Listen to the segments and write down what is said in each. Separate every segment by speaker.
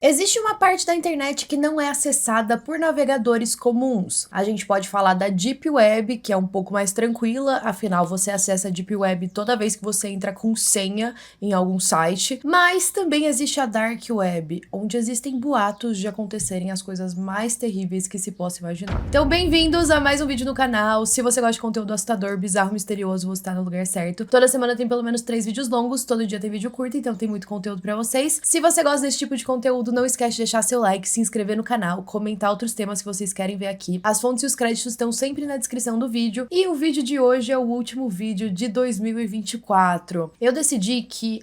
Speaker 1: Existe uma parte da internet que não é acessada por navegadores comuns. A gente pode falar da Deep Web, que é um pouco mais tranquila, afinal você acessa a Deep Web toda vez que você entra com senha em algum site. Mas também existe a Dark Web, onde existem boatos de acontecerem as coisas mais terríveis que se possa imaginar. Então bem-vindos a mais um vídeo no canal. Se você gosta de conteúdo assustador, bizarro, misterioso, você tá no lugar certo. Toda semana tem pelo menos 3 vídeos longos, todo dia tem vídeo curto, então tem muito conteúdo pra vocês. Se você gosta desse tipo de conteúdo, não esquece de deixar seu like, se inscrever no canal, comentar outros temas que vocês querem ver aqui. As fontes e os créditos estão sempre na descrição do vídeo. E o vídeo de hoje é o último vídeo de 2024. Eu decidi que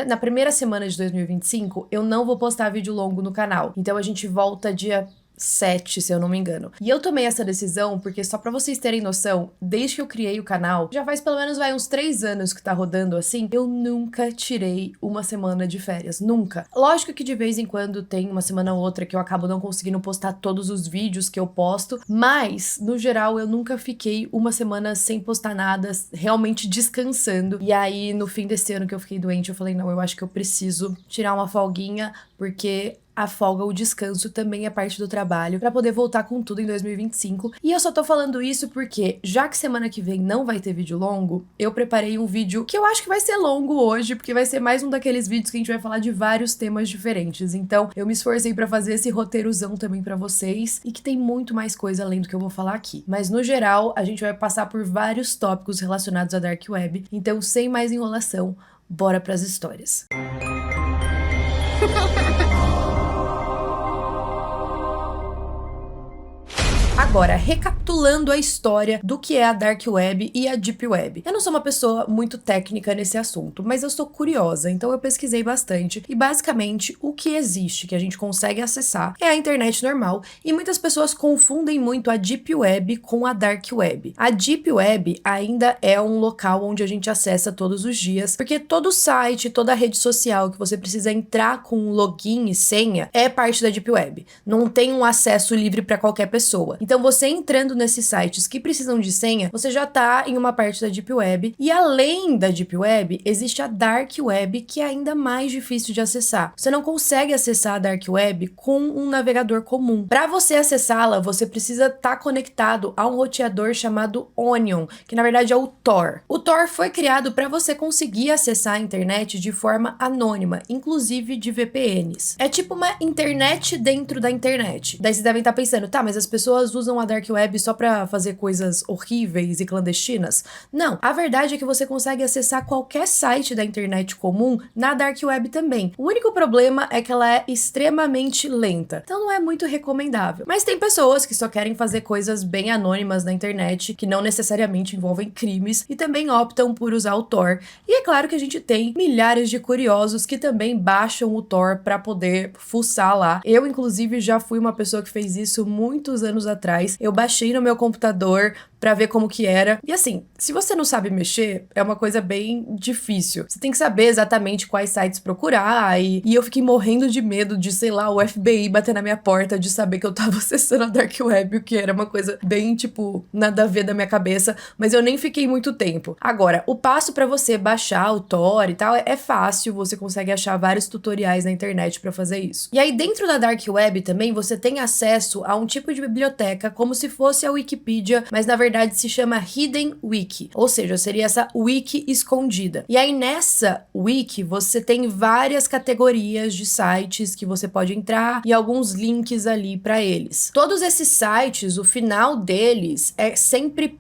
Speaker 1: na primeira semana de 2025 eu não vou postar vídeo longo no canal. Então a gente volta dia 7, se eu não me engano. E eu tomei essa decisão porque, só pra vocês terem noção, desde que eu criei o canal, já faz pelo menos uns 3 anos que tá rodando assim, eu nunca tirei uma semana de férias. Nunca. Lógico que de vez em quando tem uma semana ou outra que eu acabo não conseguindo postar todos os vídeos que eu posto, mas, no geral, eu nunca fiquei uma semana sem postar nada, realmente descansando. E aí, no fim desse ano que eu fiquei doente, eu falei, não, eu acho que eu preciso tirar uma folguinha, porque a folga, o descanso também é parte do trabalho pra poder voltar com tudo em 2025. E eu só tô falando isso porque, já que semana que vem não vai ter vídeo longo, eu preparei um vídeo que eu acho que vai ser longo hoje, porque vai ser mais um daqueles vídeos que a gente vai falar de vários temas diferentes. Então, eu me esforcei pra fazer esse roteirozão também pra vocês, e que tem muito mais coisa além do que eu vou falar aqui. Mas, no geral, a gente vai passar por vários tópicos relacionados à Dark Web. Então, sem mais enrolação, bora pras histórias. Agora, recapitulando a história do que é a Dark Web e a Deep Web. Eu não sou uma pessoa muito técnica nesse assunto, mas eu sou curiosa, então eu pesquisei bastante e basicamente o que existe, que a gente consegue acessar, é a internet normal, e muitas pessoas confundem muito a Deep Web com a Dark Web. A Deep Web ainda é um local onde a gente acessa todos os dias, porque todo site, toda rede social que você precisa entrar com login e senha é parte da Deep Web. Não tem um acesso livre para qualquer pessoa. Então você entrando nesses sites que precisam de senha, você já tá em uma parte da Deep Web. E além da Deep Web, existe a Dark Web, que é ainda mais difícil de acessar. Você não consegue acessar a Dark Web com um navegador comum. Para você acessá-la, você precisa estar conectado a um roteador chamado Onion, que na verdade é o Tor. O Tor foi criado para você conseguir acessar a internet de forma anônima, inclusive de VPNs. É tipo uma internet dentro da internet. Daí vocês devem estar pensando, tá, mas as pessoas usam a Dark Web só pra fazer coisas horríveis e clandestinas? Não, a verdade é que você consegue acessar qualquer site da internet comum na Dark Web também. O único problema é que ela é extremamente lenta, então não é muito recomendável. Mas tem pessoas que só querem fazer coisas bem anônimas na internet, que não necessariamente envolvem crimes, e também optam por usar o Tor. E é claro que a gente tem milhares de curiosos que também baixam o Tor pra poder fuçar lá. Eu, inclusive, já fui uma pessoa que fez isso muitos anos atrás. Eu baixei no meu computador pra ver como que era. E assim, se você não sabe mexer, é uma coisa bem difícil. Você tem que saber exatamente quais sites procurar, e eu fiquei morrendo de medo de, sei lá, o FBI bater na minha porta de saber que eu tava acessando a Dark Web, o que era uma coisa bem, tipo, nada a ver da minha cabeça, mas eu nem fiquei muito tempo. Agora, o passo pra você baixar o Tor e tal é fácil, você consegue achar vários tutoriais na internet pra fazer isso. E aí, dentro da Dark Web também, você tem acesso a um tipo de biblioteca como se fosse a Wikipedia, mas na verdade se chama Hidden Wiki, ou seja, seria essa wiki escondida. E aí nessa wiki você tem várias categorias de sites que você pode entrar e alguns links ali para eles. Todos esses sites, o final deles é sempre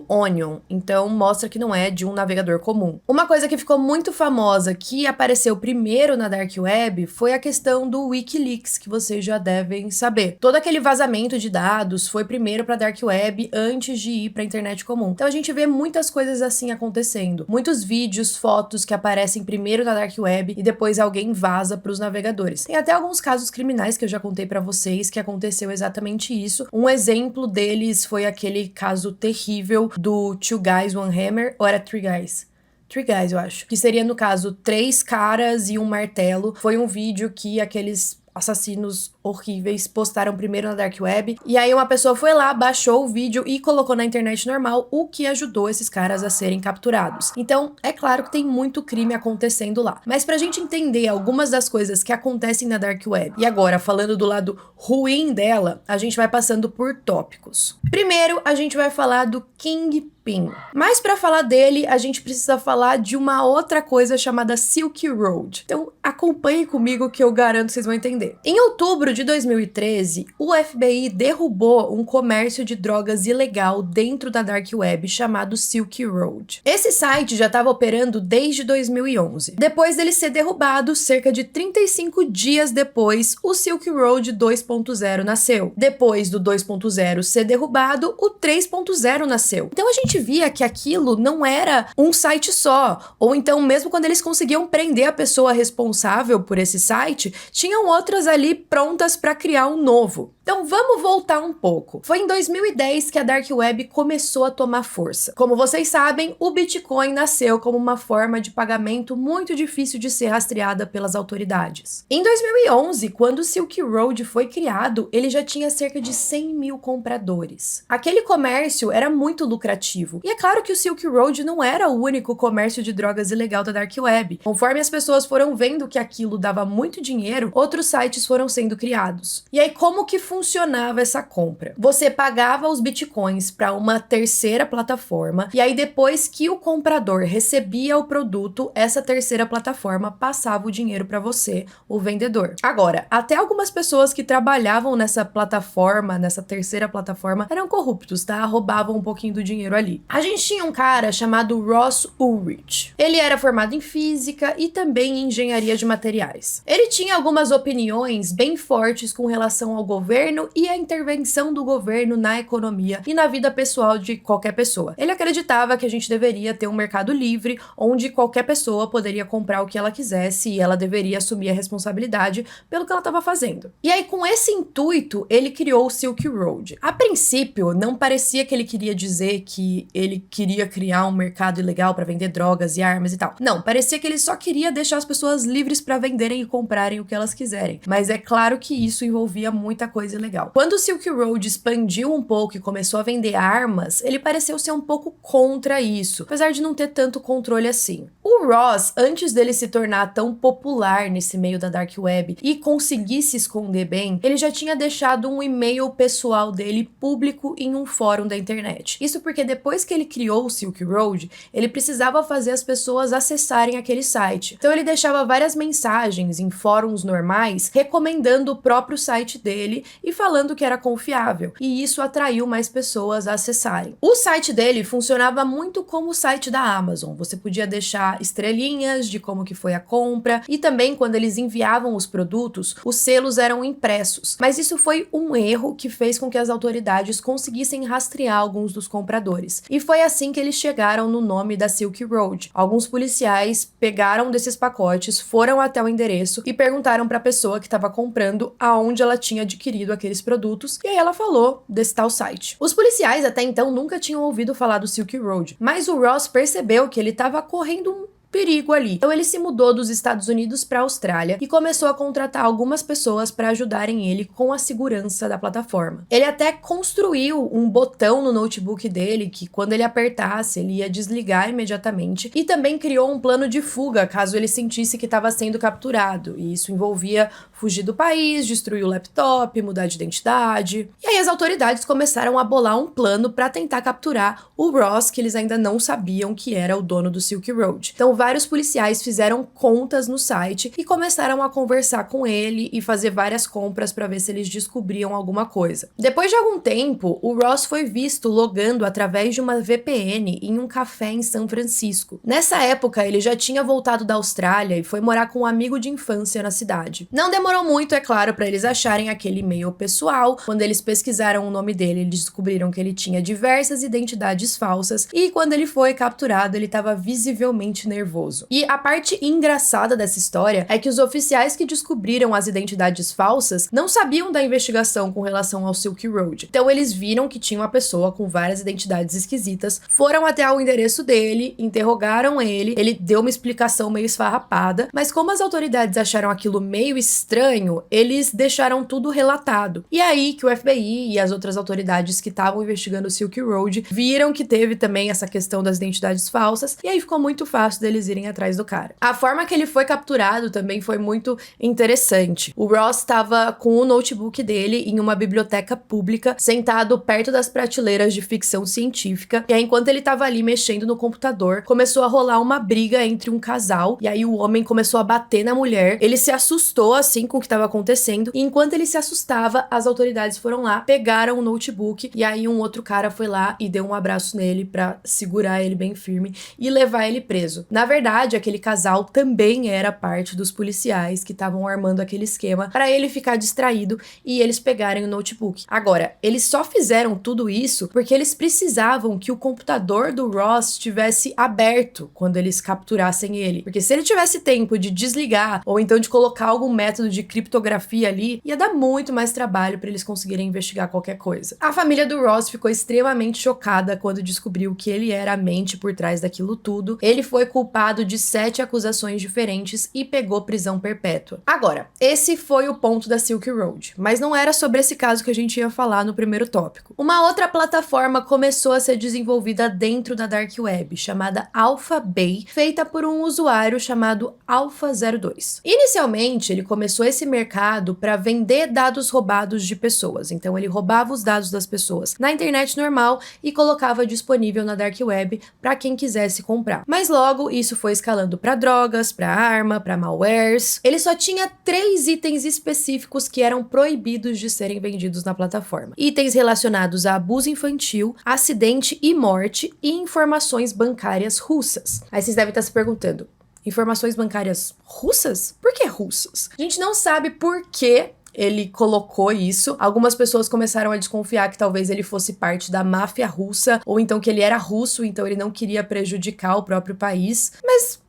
Speaker 1: .onion, então mostra que não é de um navegador comum. Uma coisa que ficou muito famosa, que apareceu primeiro na Dark Web, foi a questão do Wikileaks, que vocês já devem saber. Todo aquele vazamento de dados foi primeiro para Dark Web antes de ir para a internet comum. Então a gente vê muitas coisas assim acontecendo. Muitos vídeos, fotos que aparecem primeiro na Dark Web e depois alguém vaza para os navegadores. Tem até alguns casos criminais que eu já contei para vocês que aconteceu exatamente isso. Um exemplo deles foi aquele caso terrível do Two Guys, One Hammer, ou era Three Guys? Three Guys, eu acho. Que seria, no caso, 3 caras e um martelo. Foi um vídeo que aqueles assassinos horríveis postaram primeiro na Dark Web, e aí uma pessoa foi lá, baixou o vídeo e colocou na internet normal, o que ajudou esses caras a serem capturados. Então, é claro que tem muito crime acontecendo lá. Mas pra gente entender algumas das coisas que acontecem na Dark Web, e agora falando do lado ruim dela, a gente vai passando por tópicos. Primeiro, a gente vai falar do Kingpin. Mas para falar dele, a gente precisa falar de uma outra coisa chamada Silk Road. Então, acompanhe comigo que eu garanto que vocês vão entender. Em outubro de 2013, o FBI derrubou um comércio de drogas ilegal dentro da Dark Web chamado Silk Road. Esse site já estava operando desde 2011. Depois dele ser derrubado, cerca de 35 dias depois, o Silk Road 2.0 nasceu. Depois do 2.0 ser derrubado, o 3.0 nasceu. Então a gente via que aquilo não era um site só, ou então mesmo quando eles conseguiam prender a pessoa responsável por esse site, tinham outras ali prontas para criar um novo. Então vamos voltar um pouco. Foi em 2010 que a Dark Web começou a tomar força. Como vocês sabem, o Bitcoin nasceu como uma forma de pagamento muito difícil de ser rastreada pelas autoridades. Em 2011, quando o Silk Road foi criado, ele já tinha cerca de 100 mil compradores. Aquele comércio era muito lucrativo. E é claro que o Silk Road não era o único comércio de drogas ilegal da Dark Web. Conforme as pessoas foram vendo que aquilo dava muito dinheiro, outros sites foram sendo criados. E aí como que funcionava essa compra? Você pagava os bitcoins para uma terceira plataforma e aí depois que o comprador recebia o produto, essa terceira plataforma passava o dinheiro para você, o vendedor. Agora, até algumas pessoas que trabalhavam nessa plataforma, nessa terceira plataforma, eram corruptos, tá? Roubavam um pouquinho do dinheiro ali. A gente tinha um cara chamado Ross Ulrich. Ele era formado em física e também em engenharia de materiais. Ele tinha algumas opiniões bem fortes com relação ao governo e a intervenção do governo na economia e na vida pessoal de qualquer pessoa. Ele acreditava que a gente deveria ter um mercado livre, onde qualquer pessoa poderia comprar o que ela quisesse e ela deveria assumir a responsabilidade pelo que ela estava fazendo. E aí, com esse intuito, ele criou o Silk Road. A princípio, não parecia que ele queria dizer que ele queria criar um mercado ilegal para vender drogas e armas e tal. Não, parecia que ele só queria deixar as pessoas livres para venderem e comprarem o que elas quiserem. Mas é claro que isso envolvia muita coisa ilegal. Quando o Silk Road expandiu um pouco e começou a vender armas, ele pareceu ser um pouco contra isso, apesar de não ter tanto controle assim. O Ross, antes dele se tornar tão popular nesse meio da Dark Web e conseguir se esconder bem, ele já tinha deixado um e-mail pessoal dele público em um fórum da internet. Isso porque depois que ele criou o Silk Road, ele precisava fazer as pessoas acessarem aquele site. Então ele deixava várias mensagens em fóruns normais recomendando o próprio site dele e falando que era confiável, e isso atraiu mais pessoas a acessarem. O site dele funcionava muito como o site da Amazon. Você podia deixar estrelinhas de como que foi a compra, e também quando eles enviavam os produtos, os selos eram impressos. Mas isso foi um erro que fez com que as autoridades conseguissem rastrear alguns dos compradores. E foi assim que eles chegaram no nome da Silk Road. Alguns policiais pegaram desses pacotes, foram até o endereço e perguntaram para a pessoa que estava comprando aonde ela tinha adquirido aqueles produtos, e aí ela falou desse tal site. Os policiais até então nunca tinham ouvido falar do Silk Road, mas o Ross percebeu que ele estava correndo um perigo ali. Então ele se mudou dos Estados Unidos para a Austrália e começou a contratar algumas pessoas para ajudarem ele com a segurança da plataforma. Ele até construiu um botão no notebook dele que quando ele apertasse ele ia desligar imediatamente, e também criou um plano de fuga caso ele sentisse que estava sendo capturado, e isso envolvia fugir do país, destruir o laptop, mudar de identidade. E aí as autoridades começaram a bolar um plano para tentar capturar o Ross, que eles ainda não sabiam que era o dono do Silk Road. Então vários policiais fizeram contas no site e começaram a conversar com ele e fazer várias compras para ver se eles descobriam alguma coisa. Depois de algum tempo, o Ross foi visto logando através de uma VPN em um café em São Francisco. Nessa época, ele já tinha voltado da Austrália e foi morar com um amigo de infância na cidade. Não demorou muito, é claro, para eles acharem aquele e-mail pessoal. Quando eles pesquisaram o nome dele, eles descobriram que ele tinha diversas identidades falsas, e quando ele foi capturado, ele estava visivelmente nervoso nervoso. E a parte engraçada dessa história é que os oficiais que descobriram as identidades falsas não sabiam da investigação com relação ao Silk Road. Então eles viram que tinha uma pessoa com várias identidades esquisitas, foram até o endereço dele, interrogaram ele deu uma explicação meio esfarrapada, mas como as autoridades acharam aquilo meio estranho, eles deixaram tudo relatado. E aí que o FBI e as outras autoridades que estavam investigando o Silk Road viram que teve também essa questão das identidades falsas, e aí ficou muito fácil deles irem atrás do cara. A forma que ele foi capturado também foi muito interessante. O Ross estava com o notebook dele em uma biblioteca pública, sentado perto das prateleiras de ficção científica, e aí enquanto ele estava ali mexendo no computador, começou a rolar uma briga entre um casal, e aí o homem começou a bater na mulher. Ele se assustou assim com o que estava acontecendo, e enquanto ele se assustava, as autoridades foram lá, pegaram o notebook, e aí um outro cara foi lá e deu um abraço nele pra segurar ele bem firme e levar ele preso. Na verdade, aquele casal também era parte dos policiais que estavam armando aquele esquema para ele ficar distraído e eles pegarem o notebook. Agora, eles só fizeram tudo isso porque eles precisavam que o computador do Ross estivesse aberto quando eles capturassem ele. Porque se ele tivesse tempo de desligar ou então de colocar algum método de criptografia ali, ia dar muito mais trabalho para eles conseguirem investigar qualquer coisa. A família do Ross ficou extremamente chocada quando descobriu que ele era a mente por trás daquilo tudo. Ele foi culpado de 7 acusações diferentes e pegou prisão perpétua. Agora, esse foi o ponto da Silk Road, mas não era sobre esse caso que a gente ia falar no primeiro tópico. Uma outra plataforma começou a ser desenvolvida dentro da Dark Web, chamada AlphaBay, feita por um usuário chamado Alpha02. Inicialmente, ele começou esse mercado para vender dados roubados de pessoas, então ele roubava os dados das pessoas na internet normal e colocava disponível na Dark Web para quem quisesse comprar. Mas logo isso foi escalando para drogas, para arma, para malwares. Ele só tinha 3 itens específicos que eram proibidos de serem vendidos na plataforma. Itens relacionados a abuso infantil, acidente e morte e informações bancárias russas. Aí vocês devem estar se perguntando, informações bancárias russas? Por que russas? A gente não sabe por que ele colocou isso. Algumas pessoas começaram a desconfiar que talvez ele fosse parte da máfia russa, ou então que ele era russo, então ele não queria prejudicar o próprio país. Mas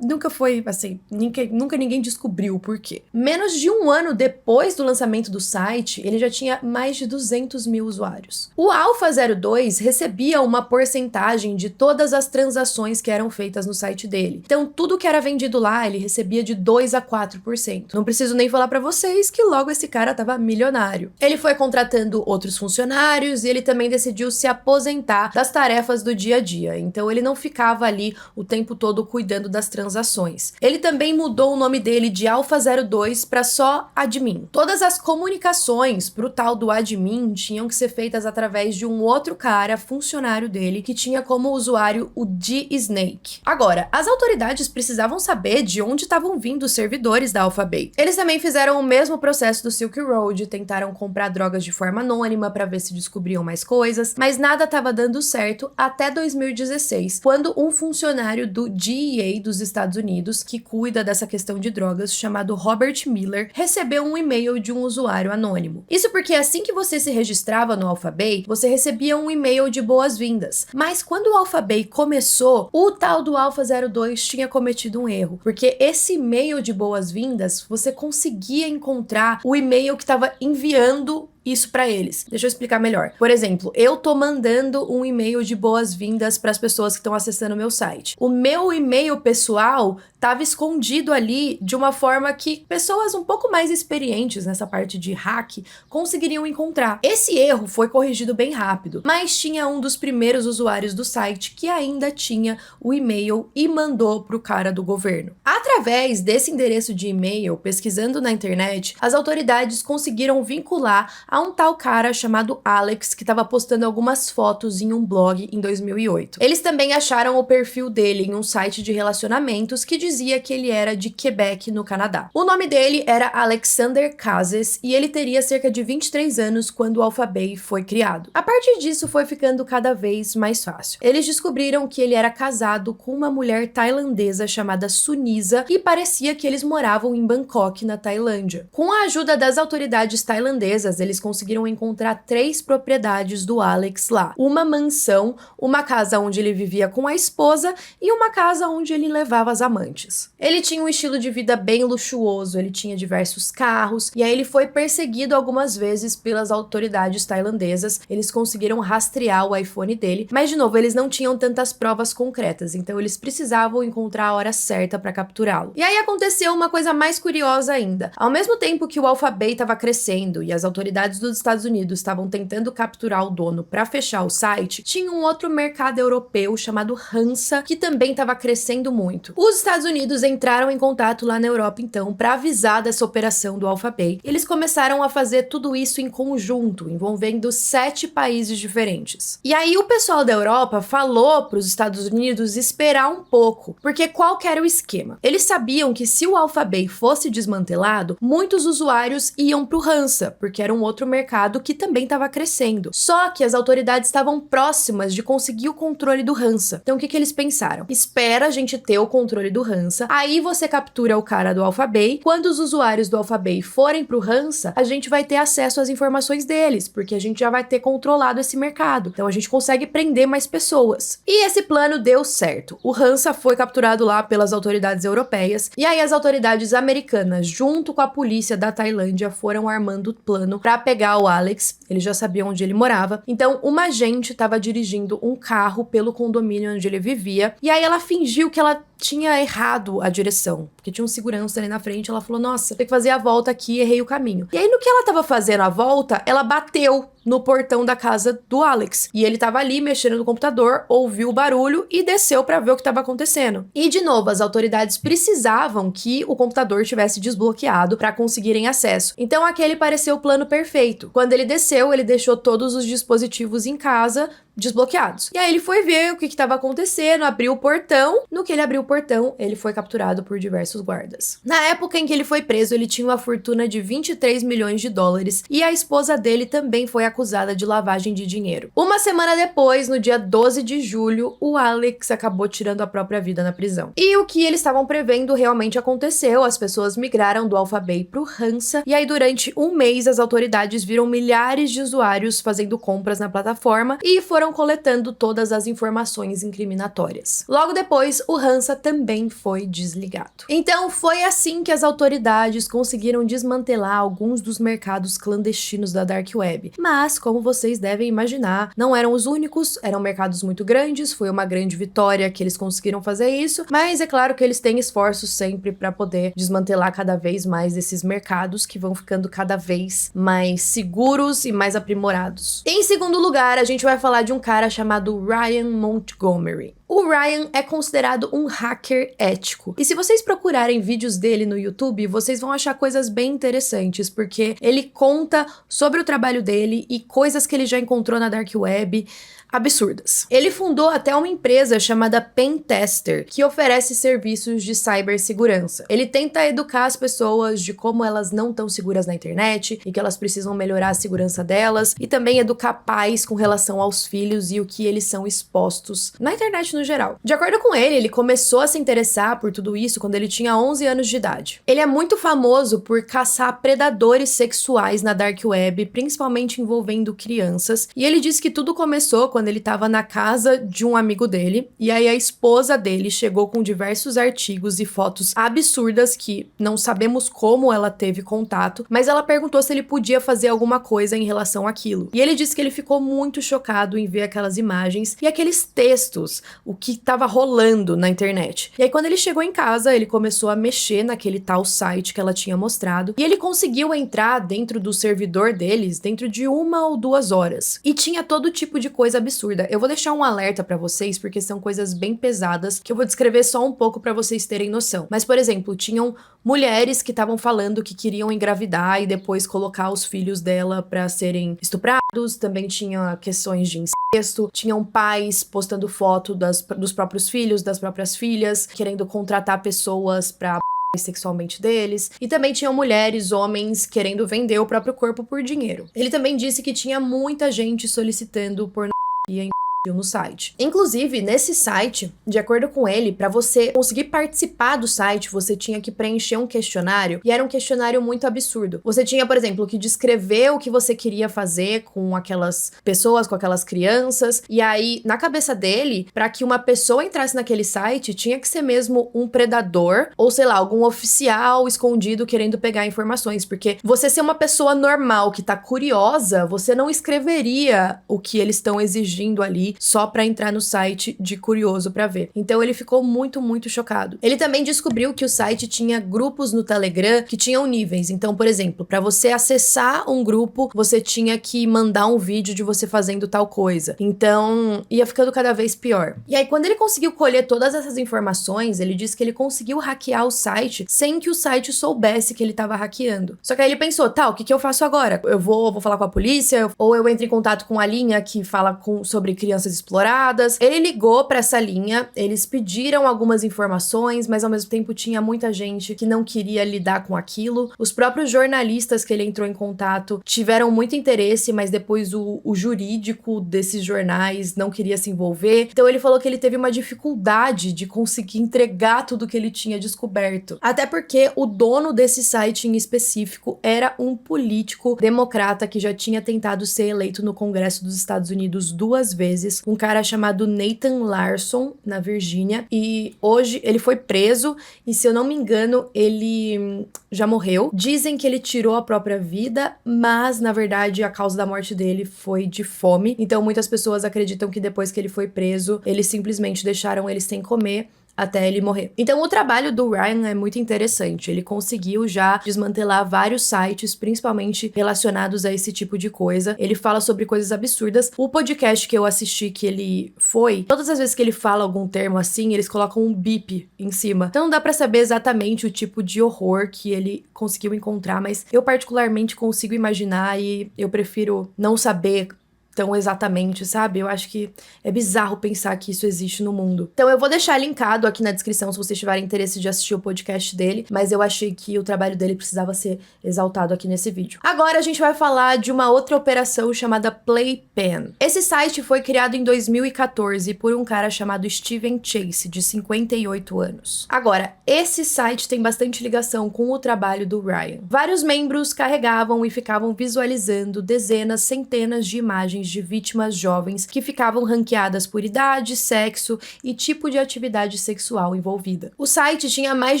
Speaker 1: nunca foi assim, nunca ninguém descobriu o porquê. Menos de um ano depois do lançamento do site, ele já tinha mais de 200 mil usuários. O Alpha02 recebia uma porcentagem de todas as transações que eram feitas no site dele. Então, tudo que era vendido lá, ele recebia de 2 a 4%. Não preciso nem falar pra vocês que logo esse cara tava milionário. Ele foi contratando outros funcionários e ele também decidiu se aposentar das tarefas do dia a dia. Então, ele não ficava ali o tempo todo cuidando das transações. Ele também mudou o nome dele de Alpha02 para só admin. Todas as comunicações pro tal do admin tinham que ser feitas através de um outro cara, funcionário dele, que tinha como usuário o D-Snake. Agora, as autoridades precisavam saber de onde estavam vindo os servidores da AlphaBay. Eles também fizeram o mesmo processo do Silk Road, tentaram comprar drogas de forma anônima para ver se descobriam mais coisas, mas nada estava dando certo até 2016, quando um funcionário do DEA dos Estados Unidos, que cuida dessa questão de drogas, chamado Robert Miller, recebeu um e-mail de um usuário anônimo. Isso porque assim que você se registrava no AlphaBay, você recebia um e-mail de boas-vindas. Mas quando o AlphaBay começou, o tal do Alpha02 tinha cometido um erro, porque esse e-mail de boas-vindas, você conseguia encontrar o e-mail que estava enviando isso para eles. Deixa eu explicar melhor. Por exemplo, eu tô mandando um e-mail de boas-vindas para as pessoas que estão acessando o meu site. O meu e-mail pessoal estava escondido ali de uma forma que pessoas um pouco mais experientes nessa parte de hack conseguiriam encontrar. Esse erro foi corrigido bem rápido, mas tinha um dos primeiros usuários do site que ainda tinha o e-mail e mandou pro cara do governo. Através desse endereço de e-mail, pesquisando na internet, as autoridades conseguiram vincular a um tal cara chamado Alex, que estava postando algumas fotos em um blog em 2008. Eles também acharam o perfil dele em um site de relacionamentos que dizia dizia que ele era de Quebec, no Canadá. O nome dele era Alexander Cazes e ele teria cerca de 23 anos quando o Alphabet foi criado. A partir disso foi ficando cada vez mais fácil. Eles descobriram que ele era casado com uma mulher tailandesa chamada Sunisa e parecia que eles moravam em Bangkok, na Tailândia. Com a ajuda das autoridades tailandesas, eles conseguiram encontrar 3 propriedades do Alex lá. Uma mansão, uma casa onde ele vivia com a esposa e uma casa onde ele levava as amantes. Ele tinha um estilo de vida bem luxuoso, ele tinha diversos carros, e aí ele foi perseguido algumas vezes pelas autoridades tailandesas. Eles conseguiram rastrear o iPhone dele, mas de novo, eles não tinham tantas provas concretas, então eles precisavam encontrar a hora certa para capturá-lo. E aí aconteceu uma coisa mais curiosa ainda. Ao mesmo tempo que o Alphabet estava crescendo e as autoridades dos Estados Unidos estavam tentando capturar o dono para fechar o site, tinha um outro mercado europeu chamado Hansa que também estava crescendo muito. Os Estados Unidos entraram em contato lá na Europa então para avisar dessa operação do Alphabet. Eles começaram a fazer tudo isso em conjunto, envolvendo 7 países diferentes. E aí o pessoal da Europa falou para os Estados Unidos esperar um pouco, porque qual que era o esquema? Eles sabiam que se o Alphabet fosse desmantelado, muitos usuários iam pro Hansa, porque era um outro mercado que também estava crescendo. Só que as autoridades estavam próximas de conseguir o controle do Hansa. Então o que eles pensaram? Espera a gente ter o controle do Hansa, aí você captura o cara do Alphabet. Quando os usuários do Alphabet forem pro Hansa, a gente vai ter acesso às informações deles, porque a gente já vai ter controlado esse mercado. Então a gente consegue prender mais pessoas. E esse plano deu certo. O Hansa foi capturado lá pelas autoridades europeias, e aí as autoridades americanas, junto com a polícia da Tailândia, foram armando o plano para pegar o Alex. Eles já sabiam onde ele morava. Então uma agente estava dirigindo um carro pelo condomínio onde ele vivia, e aí ela fingiu que ela tinha errado a direção, porque tinha um segurança ali na frente. Ela falou, nossa, tem que fazer a volta aqui, errei o caminho. E aí no que ela tava fazendo a volta, ela bateu no portão da casa do Alex, e ele tava ali mexendo no computador, ouviu o barulho e desceu pra ver o que tava acontecendo. E de novo, as autoridades precisavam que o computador tivesse desbloqueado pra conseguirem acesso. Então aquele pareceu o plano perfeito. Quando ele desceu, ele deixou todos os dispositivos em casa desbloqueados. E aí ele foi ver o que estava acontecendo, abriu o portão. No que ele abriu o portão, ele foi capturado por diversos guardas. Na época em que ele foi preso, ele tinha uma fortuna de 23 milhões de dólares e a esposa dele também foi acusada de lavagem de dinheiro. Uma semana depois, no dia 12 de julho, o Alex acabou tirando a própria vida na prisão. E o que eles estavam prevendo realmente aconteceu. As pessoas migraram do Alphabet pro Hansa, e aí durante um mês as autoridades viram milhares de usuários fazendo compras na plataforma e foram coletando todas as informações incriminatórias. Logo depois, o Hansa também foi desligado. Então, foi assim que as autoridades conseguiram desmantelar alguns dos mercados clandestinos da Dark Web. Mas, como vocês devem imaginar, não eram os únicos, eram mercados muito grandes, foi uma grande vitória que eles conseguiram fazer isso, mas é claro que eles têm esforços sempre para poder desmantelar cada vez mais esses mercados que vão ficando cada vez mais seguros e mais aprimorados. Em segundo lugar, a gente vai falar de um cara chamado Ryan Montgomery. O Ryan é considerado um hacker ético. E se vocês procurarem vídeos dele no YouTube, vocês vão achar coisas bem interessantes, porque ele conta sobre o trabalho dele e coisas que ele já encontrou na Dark Web absurdas. Ele fundou até uma empresa chamada Pentester, que oferece serviços de cibersegurança. Ele tenta educar as pessoas de como elas não estão seguras na internet e que elas precisam melhorar a segurança delas, e também educar pais com relação aos filhos e o que eles são expostos na internet no geral. De acordo com ele, ele começou a se interessar por tudo isso quando ele tinha 11 anos de idade. Ele é muito famoso por caçar predadores sexuais na Dark Web, principalmente envolvendo crianças, e ele disse que tudo começou quando ele estava na casa de um amigo dele, e aí a esposa dele chegou com diversos artigos e fotos absurdas que não sabemos como ela teve contato, mas ela perguntou se ele podia fazer alguma coisa em relação àquilo. E ele disse que ele ficou muito chocado em ver aquelas imagens e aqueles textos, o que estava rolando na internet. E aí quando ele chegou em casa, ele começou a mexer naquele tal site que ela tinha mostrado, e ele conseguiu entrar dentro do servidor deles dentro de 1 ou 2 horas. E tinha todo tipo de coisa absurda. Eu vou deixar um alerta pra vocês, porque são coisas bem pesadas, que eu vou descrever só um pouco pra vocês terem noção. Mas, por exemplo, tinham mulheres que estavam falando que queriam engravidar e depois colocar os filhos dela pra serem estuprados. também tinha questões de incesto, tinham pais postando foto dos próprios filhos, das próprias filhas, querendo contratar pessoas pra sexualmente deles, e também tinham mulheres, homens querendo vender o próprio corpo por dinheiro. Ele também disse que tinha muita gente solicitando pornografia no site. Inclusive, nesse site, de acordo com ele, para você conseguir participar do site, você tinha que preencher um questionário, e era um questionário muito absurdo. Você tinha, por exemplo, que descrever o que você queria fazer com aquelas pessoas, com aquelas crianças, e aí, na cabeça dele, para que uma pessoa entrasse naquele site, tinha que ser mesmo um predador, ou sei lá, algum oficial escondido querendo pegar informações, porque você ser uma pessoa normal que tá curiosa, você não escreveria o que eles estão exigindo ali só pra entrar no site de curioso pra ver. Então ele ficou muito, muito chocado. Ele também descobriu que o site tinha grupos no Telegram que tinham níveis. Então, por exemplo, pra você acessar um grupo, você tinha que mandar um vídeo de você fazendo tal coisa. Então, ia ficando cada vez pior. E aí, quando ele conseguiu colher todas essas informações, ele disse que ele conseguiu hackear o site sem que o site soubesse que ele tava hackeando. Só que aí ele pensou, tá, o que eu faço agora? Eu vou falar com a polícia? Ou eu entro em contato com a linha que fala sobre crianças exploradas. Ele ligou pra essa linha, eles pediram algumas informações, mas ao mesmo tempo tinha muita gente que não queria lidar com aquilo. Os próprios jornalistas que ele entrou em contato tiveram muito interesse, mas depois o jurídico desses jornais não queria se envolver. Então ele falou que ele teve uma dificuldade de conseguir entregar tudo que ele tinha descoberto. Até porque o dono desse site em específico era um político democrata que já tinha tentado ser eleito no Congresso dos Estados Unidos 2 vezes, um cara chamado Nathan Larson, na Virgínia, e hoje ele foi preso, e se eu não me engano, ele já morreu. Dizem que ele tirou a própria vida, mas na verdade a causa da morte dele foi de fome, então muitas pessoas acreditam que depois que ele foi preso, eles simplesmente deixaram ele sem comer até ele morrer. Então o trabalho do Ryan é muito interessante. Ele conseguiu já desmantelar vários sites, principalmente relacionados a esse tipo de coisa. Ele fala sobre coisas absurdas. O podcast que eu assisti que ele foi, todas as vezes que ele fala algum termo assim, eles colocam um bip em cima. Então não dá pra saber exatamente o tipo de horror que ele conseguiu encontrar, mas eu particularmente consigo imaginar e eu prefiro não saber tão exatamente, sabe? Eu acho que é bizarro pensar que isso existe no mundo. Então eu vou deixar linkado aqui na descrição se vocês tiverem interesse de assistir o podcast dele, mas eu achei que o trabalho dele precisava ser exaltado aqui nesse vídeo. Agora a gente vai falar de uma outra operação chamada Playpen. Esse site foi criado em 2014 por um cara chamado Steven Chase, de 58 anos. Agora, esse site tem bastante ligação com o trabalho do Ryan. Vários membros carregavam e ficavam visualizando dezenas, centenas de imagens de vítimas jovens que ficavam ranqueadas por idade, sexo e tipo de atividade sexual envolvida. O site tinha mais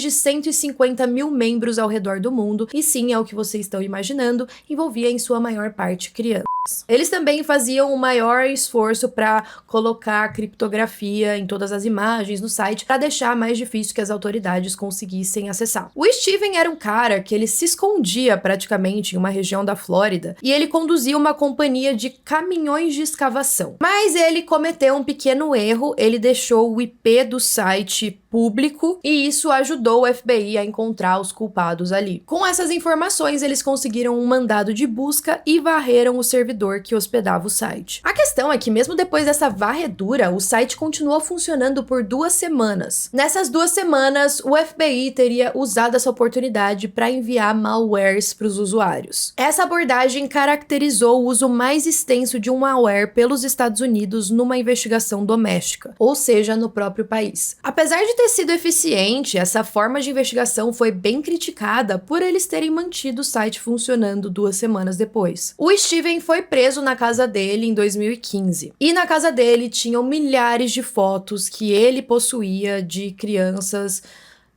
Speaker 1: de 150 mil membros ao redor do mundo e sim, é o que vocês estão imaginando, envolvia em sua maior parte crianças. Eles também faziam o maior esforço para colocar criptografia em todas as imagens no site para deixar mais difícil que as autoridades conseguissem acessar. O Steven era um cara que ele se escondia praticamente em uma região da Flórida e ele conduzia uma companhia de caminhões de escavação. Mas ele cometeu um pequeno erro, ele deixou o IP do site público e isso ajudou o FBI a encontrar os culpados ali. Com essas informações, eles conseguiram um mandado de busca e varreram o servidor que hospedava o site. A questão é que mesmo depois dessa varredura, o site continuou funcionando por 2 semanas. Nessas 2 semanas, o FBI teria usado essa oportunidade para enviar malwares para os usuários. Essa abordagem caracterizou o uso mais extenso de um malware pelos Estados Unidos numa investigação doméstica, ou seja, no próprio país. Apesar de ter sido eficiente, essa forma de investigação foi bem criticada por eles terem mantido o site funcionando 2 semanas depois. O Steven foi preso na casa dele em 2015. E na casa dele tinham milhares de fotos que ele possuía de crianças.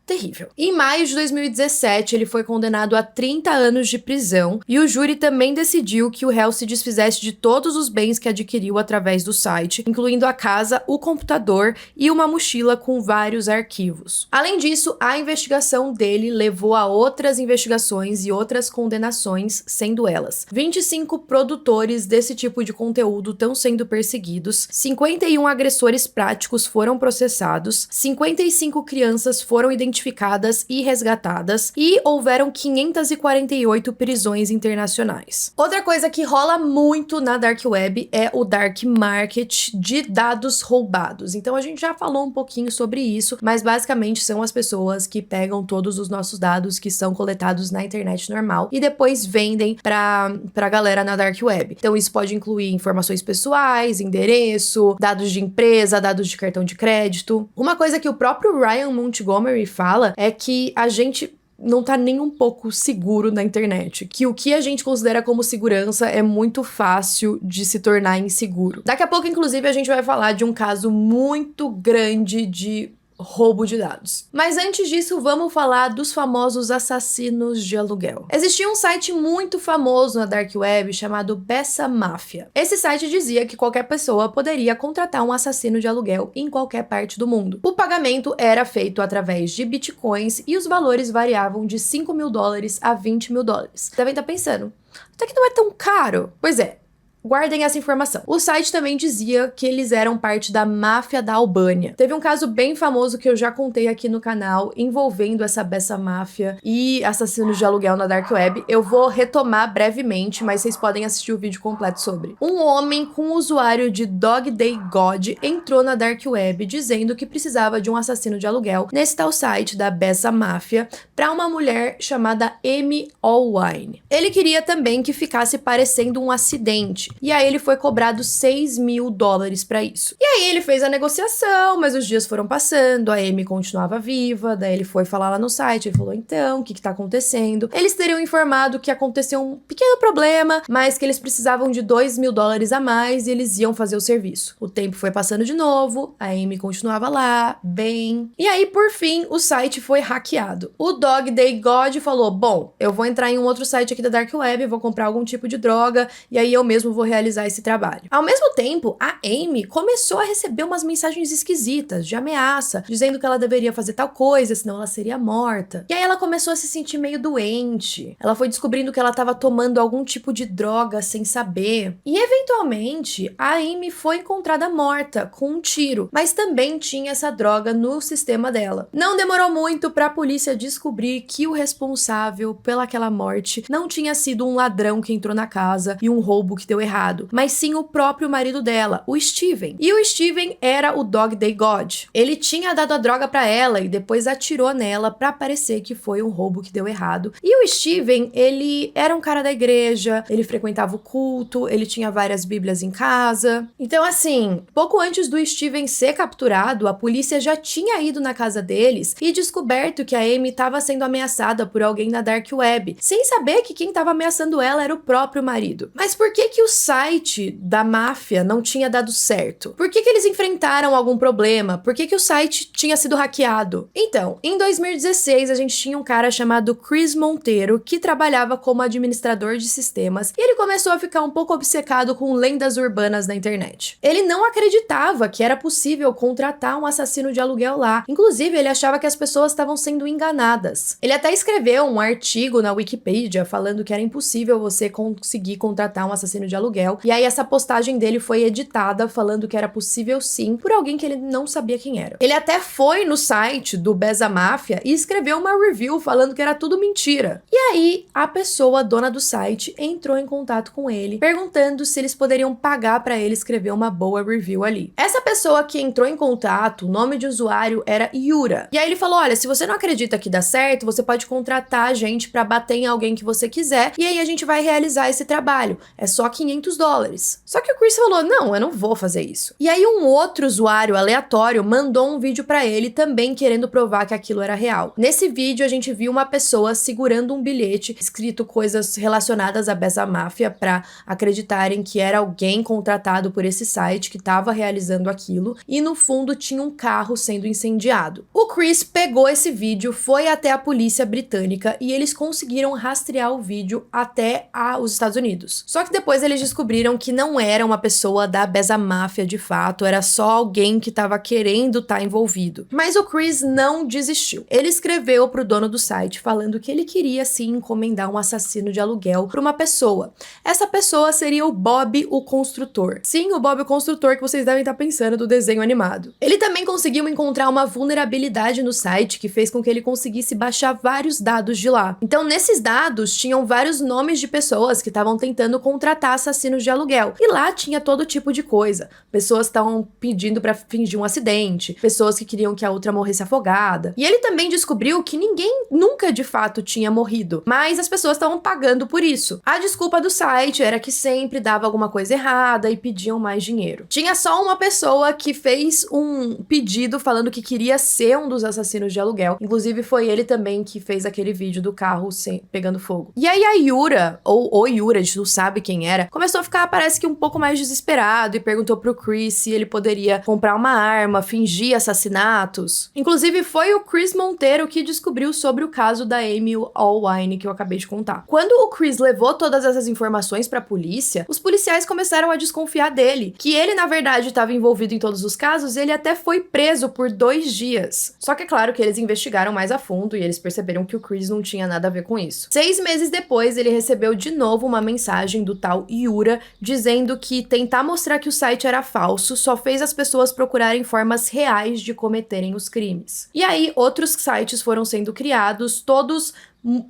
Speaker 1: Terrível. Em maio de 2017, ele foi condenado a 30 anos de prisão e o júri também decidiu que o réu se desfizesse de todos os bens que adquiriu através do site, incluindo a casa, o computador e uma mochila com vários arquivos. Além disso, a investigação dele levou a outras investigações e outras condenações, sendo elas 25 produtores desse tipo de conteúdo estão sendo perseguidos, 51 agressores práticos foram processados, 55 crianças foram identificadas identificadas e resgatadas, e houveram 548 prisões internacionais. Outra coisa que rola muito na Dark Web é o Dark Market de dados roubados. Então a gente já falou um pouquinho sobre isso, mas basicamente são as pessoas que pegam todos os nossos dados que são coletados na internet normal e depois vendem pra galera na Dark Web. Então isso pode incluir informações pessoais, endereço, dados de empresa, dados de cartão de crédito. Uma coisa que o próprio Ryan Montgomery fala é que a gente não tá nem um pouco seguro na internet, que o que a gente considera como segurança é muito fácil de se tornar inseguro. Daqui a pouco, inclusive, a gente vai falar de um caso muito grande de roubo de dados. Mas antes disso, vamos falar dos famosos assassinos de aluguel. Existia um site muito famoso na Dark Web chamado Bessamafia. Esse site dizia que qualquer pessoa poderia contratar um assassino de aluguel em qualquer parte do mundo. O pagamento era feito através de bitcoins e os valores variavam de $5.000 a $20.000. Devem estar pensando, até que não é tão caro. Pois é. Guardem essa informação. O site também dizia que eles eram parte da máfia da Albânia. Teve um caso bem famoso que eu já contei aqui no canal envolvendo essa Bessamafia e assassinos de aluguel na Dark Web. Eu vou retomar brevemente, mas vocês podem assistir o vídeo completo sobre. Um homem com o usuário de DogDayGod entrou na Dark Web dizendo que precisava de um assassino de aluguel nesse tal site da Bessamafia para uma mulher chamada Amy Allwine. Ele queria também que ficasse parecendo um acidente. E aí ele foi cobrado $6.000 pra isso. E aí ele fez a negociação, mas os dias foram passando, a Amy continuava viva, daí ele foi falar lá no site, ele falou, então, o que tá acontecendo? Eles teriam informado que aconteceu um pequeno problema, mas que eles precisavam de $2.000 a mais e eles iam fazer o serviço. O tempo foi passando de novo, a Amy continuava lá, bem... E aí, por fim, o site foi hackeado. O DogDayGod falou, bom, eu vou entrar em um outro site aqui da Dark Web, vou comprar algum tipo de droga, e aí eu mesmo vou realizar esse trabalho. Ao mesmo tempo, a Amy começou a receber umas mensagens esquisitas, de ameaça, dizendo que ela deveria fazer tal coisa, senão ela seria morta. E aí ela começou a se sentir meio doente. Ela foi descobrindo que ela estava tomando algum tipo de droga sem saber. E eventualmente, a Amy foi encontrada morta, com um tiro, mas também tinha essa droga no sistema dela. Não demorou muito para a polícia descobrir que o responsável pelaquela morte não tinha sido um ladrão que entrou na casa e um roubo que deu errado, mas sim o próprio marido dela, o Steven. E o Steven era o DogDayGod. Ele tinha dado a droga pra ela e depois atirou nela pra parecer que foi um roubo que deu errado. E o Steven, ele era um cara da igreja, ele frequentava o culto, ele tinha várias bíblias em casa. Então assim, pouco antes do Steven ser capturado, a polícia já tinha ido na casa deles e descoberto que a Amy estava sendo ameaçada por alguém na Dark Web, sem saber que quem estava ameaçando ela era o próprio marido. Mas por que o site da máfia não tinha dado certo? Por que eles enfrentaram algum problema? Por que o site tinha sido hackeado? Então, em 2016, a gente tinha um cara chamado Chris Monteiro, que trabalhava como administrador de sistemas, e ele começou a ficar um pouco obcecado com lendas urbanas na internet. Ele não acreditava que era possível contratar um assassino de aluguel lá. Inclusive, ele achava que as pessoas estavam sendo enganadas. Ele até escreveu um artigo na Wikipedia falando que era impossível você conseguir contratar um assassino de aluguel, e aí essa postagem dele foi editada falando que era possível sim, por alguém que ele não sabia quem era. Ele até foi no site do Bessamafia e escreveu uma review falando que era tudo mentira. E aí, a pessoa dona do site entrou em contato com ele, perguntando se eles poderiam pagar pra ele escrever uma boa review ali. Essa pessoa que entrou em contato, o nome de usuário era Yura. E aí ele falou, olha, se você não acredita que dá certo, você pode contratar a gente pra bater em alguém que você quiser, e aí a gente vai realizar esse trabalho. É só $500. Só que o Chris falou, não, eu não vou fazer isso. E aí um outro usuário aleatório mandou um vídeo pra ele também querendo provar que aquilo era real. Nesse vídeo a gente viu uma pessoa segurando um bilhete escrito coisas relacionadas à Bessamafia pra acreditarem que era alguém contratado por esse site que estava realizando aquilo, e no fundo tinha um carro sendo incendiado. O Chris pegou esse vídeo, foi até a polícia britânica e eles conseguiram rastrear o vídeo até os Estados Unidos. Só que depois eles descobriram que não era uma pessoa da Bezamáfia de fato, era só alguém que estava querendo estar envolvido. Mas o Chris não desistiu. Ele escreveu pro dono do site falando que ele queria sim encomendar um assassino de aluguel para uma pessoa. Essa pessoa seria o Bob o Construtor. Sim, o Bob o Construtor que vocês devem estar pensando do desenho animado. Ele também conseguiu encontrar uma vulnerabilidade no site que fez com que ele conseguisse baixar vários dados de lá. Então, nesses dados tinham vários nomes de pessoas que estavam tentando contratar assassinos de aluguel. E lá tinha todo tipo de coisa. Pessoas estavam pedindo para fingir um acidente, pessoas que queriam que a outra morresse afogada. E ele também descobriu que ninguém nunca de fato tinha morrido, mas as pessoas estavam pagando por isso. A desculpa do site era que sempre dava alguma coisa errada e pediam mais dinheiro. Tinha só uma pessoa que fez um pedido falando que queria ser um dos assassinos de aluguel. Inclusive foi ele também que fez aquele vídeo do carro pegando fogo. E aí a Yura, ou o Yura, a gente não sabe quem era, começou a ficar, parece que um pouco mais desesperado e perguntou pro Chris se ele poderia comprar uma arma, fingir assassinatos. Inclusive foi o Chris Monteiro que descobriu sobre o caso da Amy Allwine que eu acabei de contar. Quando o Chris levou todas essas informações pra polícia, os policiais começaram a desconfiar dele, que ele na verdade estava envolvido em todos os casos e ele até foi preso por 2 dias. Só que é claro que eles investigaram mais a fundo e eles perceberam que o Chris não tinha nada a ver com isso. 6 meses depois, ele recebeu de novo uma mensagem do tal Yura dizendo que tentar mostrar que o site era falso só fez as pessoas procurarem formas reais de cometerem os crimes. E aí, outros sites foram sendo criados, todos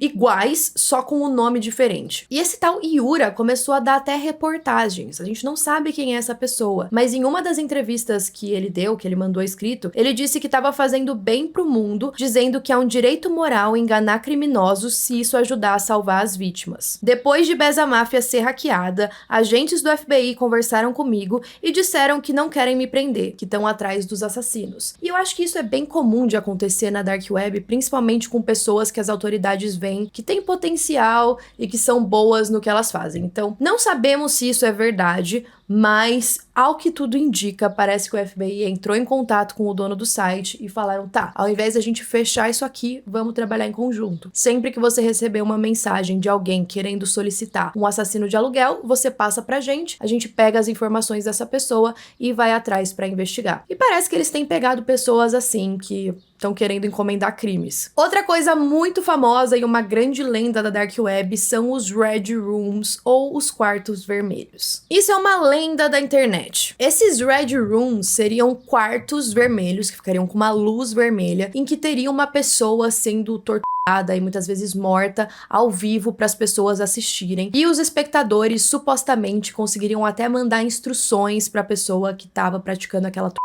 Speaker 1: iguais, só com um nome diferente. E esse tal Yura começou a dar até reportagens. A gente não sabe quem é essa pessoa, mas em uma das entrevistas que ele deu, que ele mandou escrito, ele disse que estava fazendo bem pro mundo, dizendo que é um direito moral enganar criminosos se isso ajudar a salvar as vítimas. Depois de Bezamáfia ser hackeada, agentes do FBI conversaram comigo e disseram que não querem me prender, que estão atrás dos assassinos. E eu acho que isso é bem comum de acontecer na Dark Web, principalmente com pessoas que as autoridades veem que têm potencial e que são boas no que elas fazem. Então, não sabemos se isso é verdade, mas, ao que tudo indica, parece que o FBI entrou em contato com o dono do site e falaram, tá, ao invés da gente fechar isso aqui, vamos trabalhar em conjunto. Sempre que você receber uma mensagem de alguém querendo solicitar um assassino de aluguel, você passa pra gente, a gente pega as informações dessa pessoa e vai atrás pra investigar. E parece que eles têm pegado pessoas assim, que estão querendo encomendar crimes. Outra coisa muito famosa e uma grande lenda da Dark Web são os Red Rooms, ou os quartos vermelhos. Isso é uma lenda da internet. Esses Red Rooms seriam quartos vermelhos, que ficariam com uma luz vermelha, em que teria uma pessoa sendo torturada e muitas vezes morta ao vivo para as pessoas assistirem. E os espectadores supostamente conseguiriam até mandar instruções para a pessoa que estava praticando aquela tortura,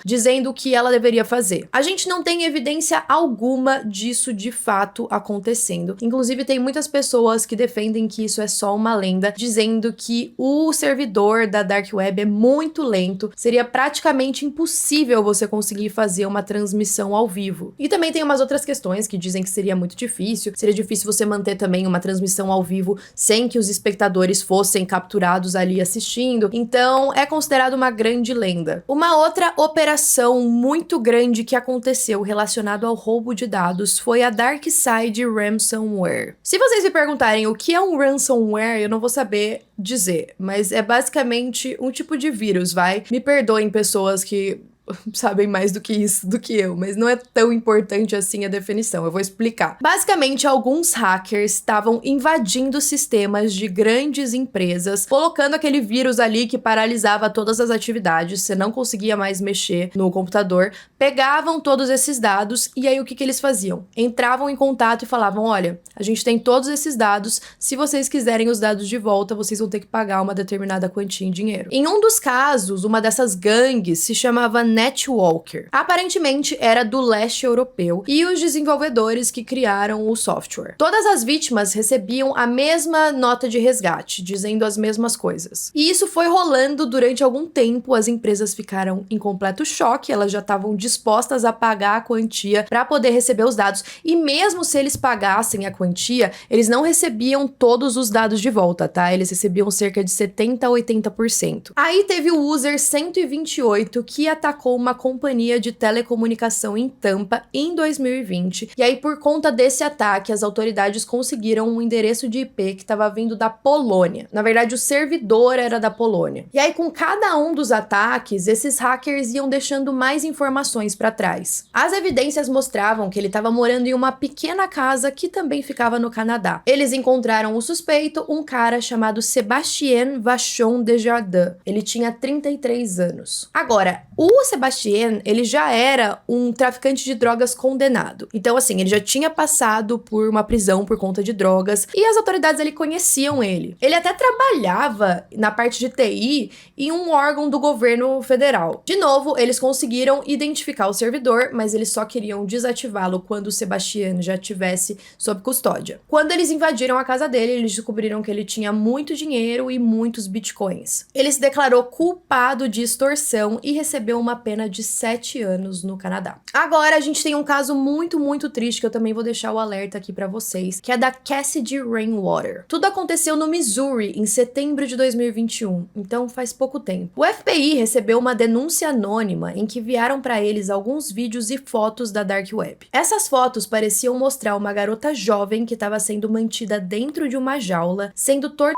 Speaker 1: dizendo o que ela deveria fazer. A gente não tem evidência alguma disso de fato acontecendo. Inclusive, tem muitas pessoas que defendem que isso é só uma lenda, dizendo que o servidor da Dark Web é muito lento, seria praticamente impossível você conseguir fazer uma transmissão ao vivo. E também tem umas outras questões que dizem que seria muito difícil, seria difícil você manter também uma transmissão ao vivo sem que os espectadores fossem capturados ali assistindo, então é considerado uma grande lenda. Uma outra operação muito grande que aconteceu relacionado ao roubo de dados foi a DarkSide Ransomware. Se vocês me perguntarem o que é um ransomware, eu não vou saber dizer, mas é basicamente um tipo de vírus, vai? Me perdoem pessoas que sabem mais do que isso do que eu, mas não é tão importante assim a definição, eu vou explicar. Basicamente, alguns hackers estavam invadindo sistemas de grandes empresas, colocando aquele vírus ali que paralisava todas as atividades, você não conseguia mais mexer no computador, pegavam todos esses dados e aí o que eles faziam? Entravam em contato e falavam, olha, a gente tem todos esses dados, se vocês quiserem os dados de volta, vocês vão ter que pagar uma determinada quantia em dinheiro. Em um dos casos, uma dessas gangues se chamava NetWalker. Aparentemente era do leste europeu e os desenvolvedores que criaram o software. Todas as vítimas recebiam a mesma nota de resgate, dizendo as mesmas coisas. E isso foi rolando durante algum tempo, as empresas ficaram em completo choque, elas já estavam dispostas a pagar a quantia para poder receber os dados, e mesmo se eles pagassem a quantia, eles não recebiam todos os dados de volta, tá? Eles recebiam cerca de 70% a 80%. Aí teve o user 128 que atacou com uma companhia de telecomunicação em Tampa em 2020. E aí, por conta desse ataque, as autoridades conseguiram um endereço de IP que estava vindo da Polônia. Na verdade, o servidor era da Polônia. E aí, com cada um dos ataques, esses hackers iam deixando mais informações para trás. As evidências mostravam que ele estava morando em uma pequena casa que também ficava no Canadá. Eles encontraram o suspeito, um cara chamado Sébastien Vachon Desjardins. Ele tinha 33 anos. Agora, o Sébastien, ele já era um traficante de drogas condenado. Então, assim, ele já tinha passado por uma prisão por conta de drogas e as autoridades ali conheciam ele. Ele até trabalhava na parte de TI em um órgão do governo federal. De novo, eles conseguiram identificar o servidor, mas eles só queriam desativá-lo quando o Sébastien já estivesse sob custódia. Quando eles invadiram a casa dele, eles descobriram que ele tinha muito dinheiro e muitos bitcoins. Ele se declarou culpado de extorsão e recebeu uma pena de 7 anos no Canadá. Agora a gente tem um caso muito, muito triste que eu também vou deixar o alerta aqui pra vocês, que é da Cassidy Rainwater. Tudo aconteceu no Missouri em setembro de 2021, então faz pouco tempo. O FBI recebeu uma denúncia anônima em que enviaram pra eles alguns vídeos e fotos da Dark Web. Essas fotos pareciam mostrar uma garota jovem que estava sendo mantida dentro de uma jaula, sendo torturada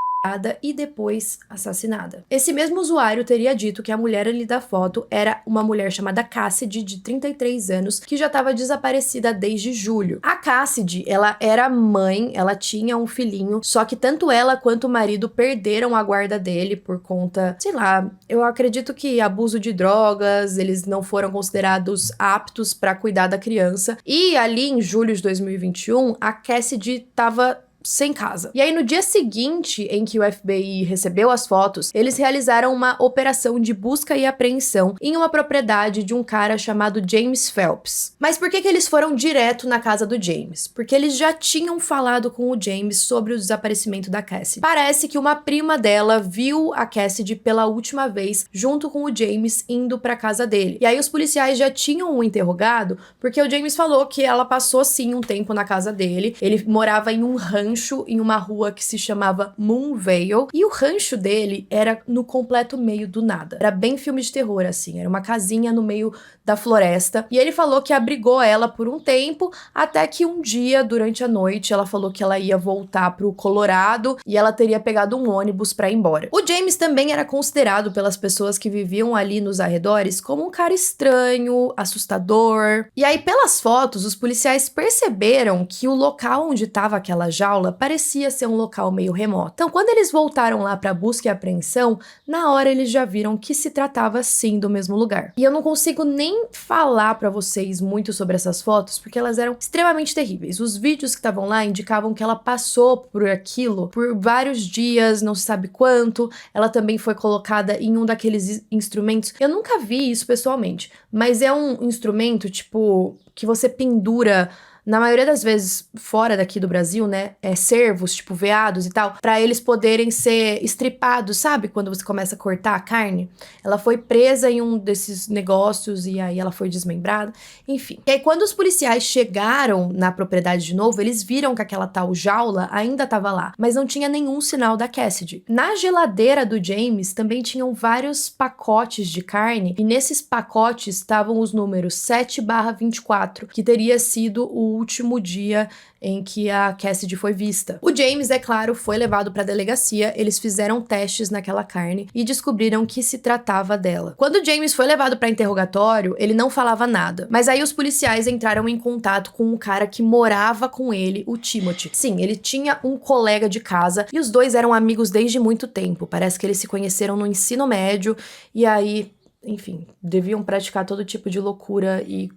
Speaker 1: e depois assassinada. Esse mesmo usuário teria dito que a mulher ali da foto era uma mulher chamada Cassidy, de 33 anos, que já estava desaparecida desde julho. A Cassidy, ela era mãe, ela tinha um filhinho, só que tanto ela quanto o marido perderam a guarda dele por conta, sei lá, eu acredito que abuso de drogas, eles não foram considerados aptos para cuidar da criança. E ali em julho de 2021, a Cassidy estava sem casa. E aí, no dia seguinte em que o FBI recebeu as fotos, eles realizaram uma operação de busca e apreensão em uma propriedade de um cara chamado James Phelps. Mas por que eles foram direto na casa do James? Porque eles já tinham falado com o James sobre o desaparecimento da Cassidy. Parece que uma prima dela viu a Cassidy pela última vez junto com o James indo pra casa dele. E aí os policiais já tinham o interrogado porque o James falou que ela passou sim um tempo na casa dele. Ele morava em um rancho em uma rua que se chamava Moonvale, e o rancho dele era no completo meio do nada. Era bem filme de terror, assim, era uma casinha no meio da floresta, e ele falou que abrigou ela por um tempo, até que um dia, durante a noite, ela falou que ela ia voltar pro Colorado, e ela teria pegado um ônibus pra ir embora. O James também era considerado pelas pessoas que viviam ali nos arredores como um cara estranho, assustador, e aí pelas fotos, os policiais perceberam que o local onde estava aquela jaula parecia ser um local meio remoto. Então, quando eles voltaram lá para busca e apreensão, na hora eles já viram que se tratava sim do mesmo lugar. E eu não consigo nem falar para vocês muito sobre essas fotos, porque elas eram extremamente terríveis. Os vídeos que estavam lá indicavam que ela passou por aquilo por vários dias, não se sabe quanto. Ela também foi colocada em um daqueles instrumentos. Eu nunca vi isso pessoalmente, mas é um instrumento, tipo, que você pendura, na maioria das vezes, fora daqui do Brasil, né, cervos, tipo veados e tal, pra eles poderem ser estripados, sabe? Quando você começa a cortar a carne. Ela foi presa em um desses negócios e aí ela foi desmembrada, enfim. E aí, quando os policiais chegaram na propriedade de novo, eles viram que aquela tal jaula ainda tava lá, mas não tinha nenhum sinal da Cassidy. Na geladeira do James também tinham vários pacotes de carne, e nesses pacotes estavam os números 7/24, que teria sido o último dia em que a Cassidy foi vista. O James, é claro, foi levado para a delegacia, eles fizeram testes naquela carne e descobriram que se tratava dela. Quando o James foi levado para interrogatório, ele não falava nada, mas aí os policiais entraram em contato com um cara que morava com ele, o Timothy. Sim, ele tinha um colega de casa e os dois eram amigos desde muito tempo. Parece que eles se conheceram no ensino médio e aí, enfim, deviam praticar todo tipo de loucura e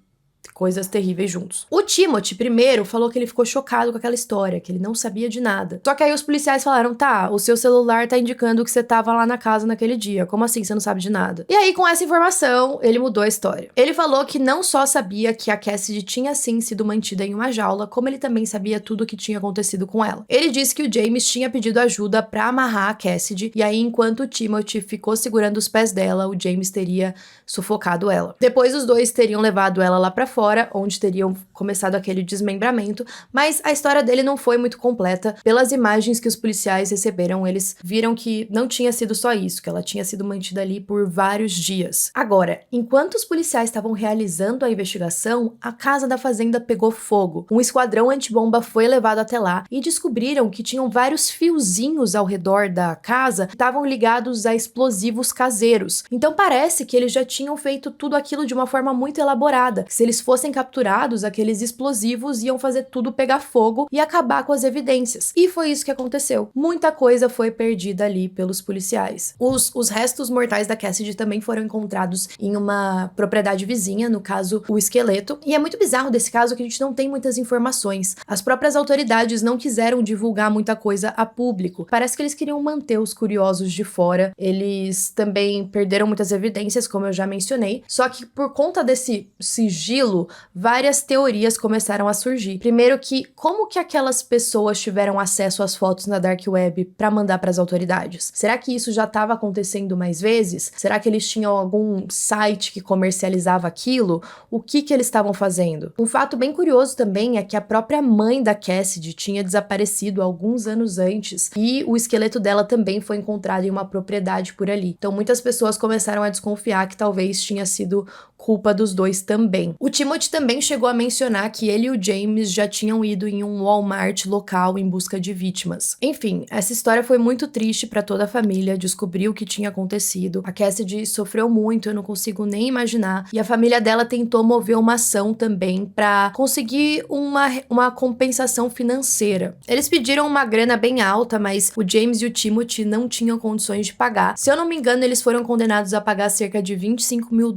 Speaker 1: coisas terríveis juntos. O Timothy, primeiro, falou que ele ficou chocado com aquela história, que ele não sabia de nada. Só que aí os policiais falaram, tá, o seu celular tá indicando que você tava lá na casa naquele dia. Como assim você não sabe de nada? E aí, com essa informação, ele mudou a história. Ele falou que não só sabia que a Cassidy tinha sim sido mantida em uma jaula, como ele também sabia tudo o que tinha acontecido com ela. Ele disse que o James tinha pedido ajuda pra amarrar a Cassidy, e aí, enquanto o Timothy ficou segurando os pés dela, o James teria sufocado ela. Depois, os dois teriam levado ela lá pra fora, onde teriam começado aquele desmembramento, mas a história dele não foi muito completa. Pelas imagens que os policiais receberam, eles viram que não tinha sido só isso, que ela tinha sido mantida ali por vários dias. Agora, enquanto os policiais estavam realizando a investigação, a casa da fazenda pegou fogo. Um esquadrão antibomba foi levado até lá e descobriram que tinham vários fiozinhos ao redor da casa que estavam ligados a explosivos caseiros. Então parece que eles já tinham feito tudo aquilo de uma forma muito elaborada. Se eles fossem capturados, aqueles explosivos iam fazer tudo pegar fogo e acabar com as evidências. E foi isso que aconteceu. Muita coisa foi perdida ali pelos policiais. Os restos mortais da Cassidy também foram encontrados em uma propriedade vizinha, no caso, o esqueleto. E é muito bizarro desse caso que a gente não tem muitas informações. As próprias autoridades não quiseram divulgar muita coisa a público. Parece que eles queriam manter os curiosos de fora. Eles também perderam muitas evidências, como eu já mencionei. Só que por conta desse sigilo, várias teorias começaram a surgir. Primeiro que, como que aquelas pessoas tiveram acesso às fotos na Dark Web para mandar para as autoridades? Será que isso já estava acontecendo mais vezes? Será que eles tinham algum site que comercializava aquilo? O que eles estavam fazendo? Um fato bem curioso também é que a própria mãe da Cassidy tinha desaparecido alguns anos antes e o esqueleto dela também foi encontrado em uma propriedade por ali. Então muitas pessoas começaram a desconfiar que talvez tinha sido culpa dos dois também. O Timothy também chegou a mencionar que ele e o James já tinham ido em um Walmart local em busca de vítimas. Enfim, essa história foi muito triste para toda a família, descobrir o que tinha acontecido. A Cassidy sofreu muito, eu não consigo nem imaginar, e a família dela tentou mover uma ação também para conseguir uma compensação financeira. Eles pediram uma grana bem alta, mas o James e o Timothy não tinham condições de pagar. Se eu não me engano, eles foram condenados a pagar cerca de $25 mil,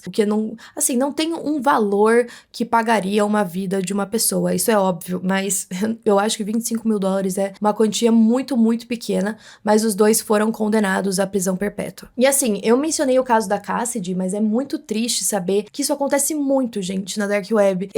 Speaker 1: o que não tem um valor que pagaria uma vida de uma pessoa, isso é óbvio, mas eu acho que $25 mil é uma quantia muito, muito pequena, mas os dois foram condenados à prisão perpétua. E assim, eu mencionei o caso da Cassidy, mas é muito triste saber que isso acontece muito, gente, na Dark Web.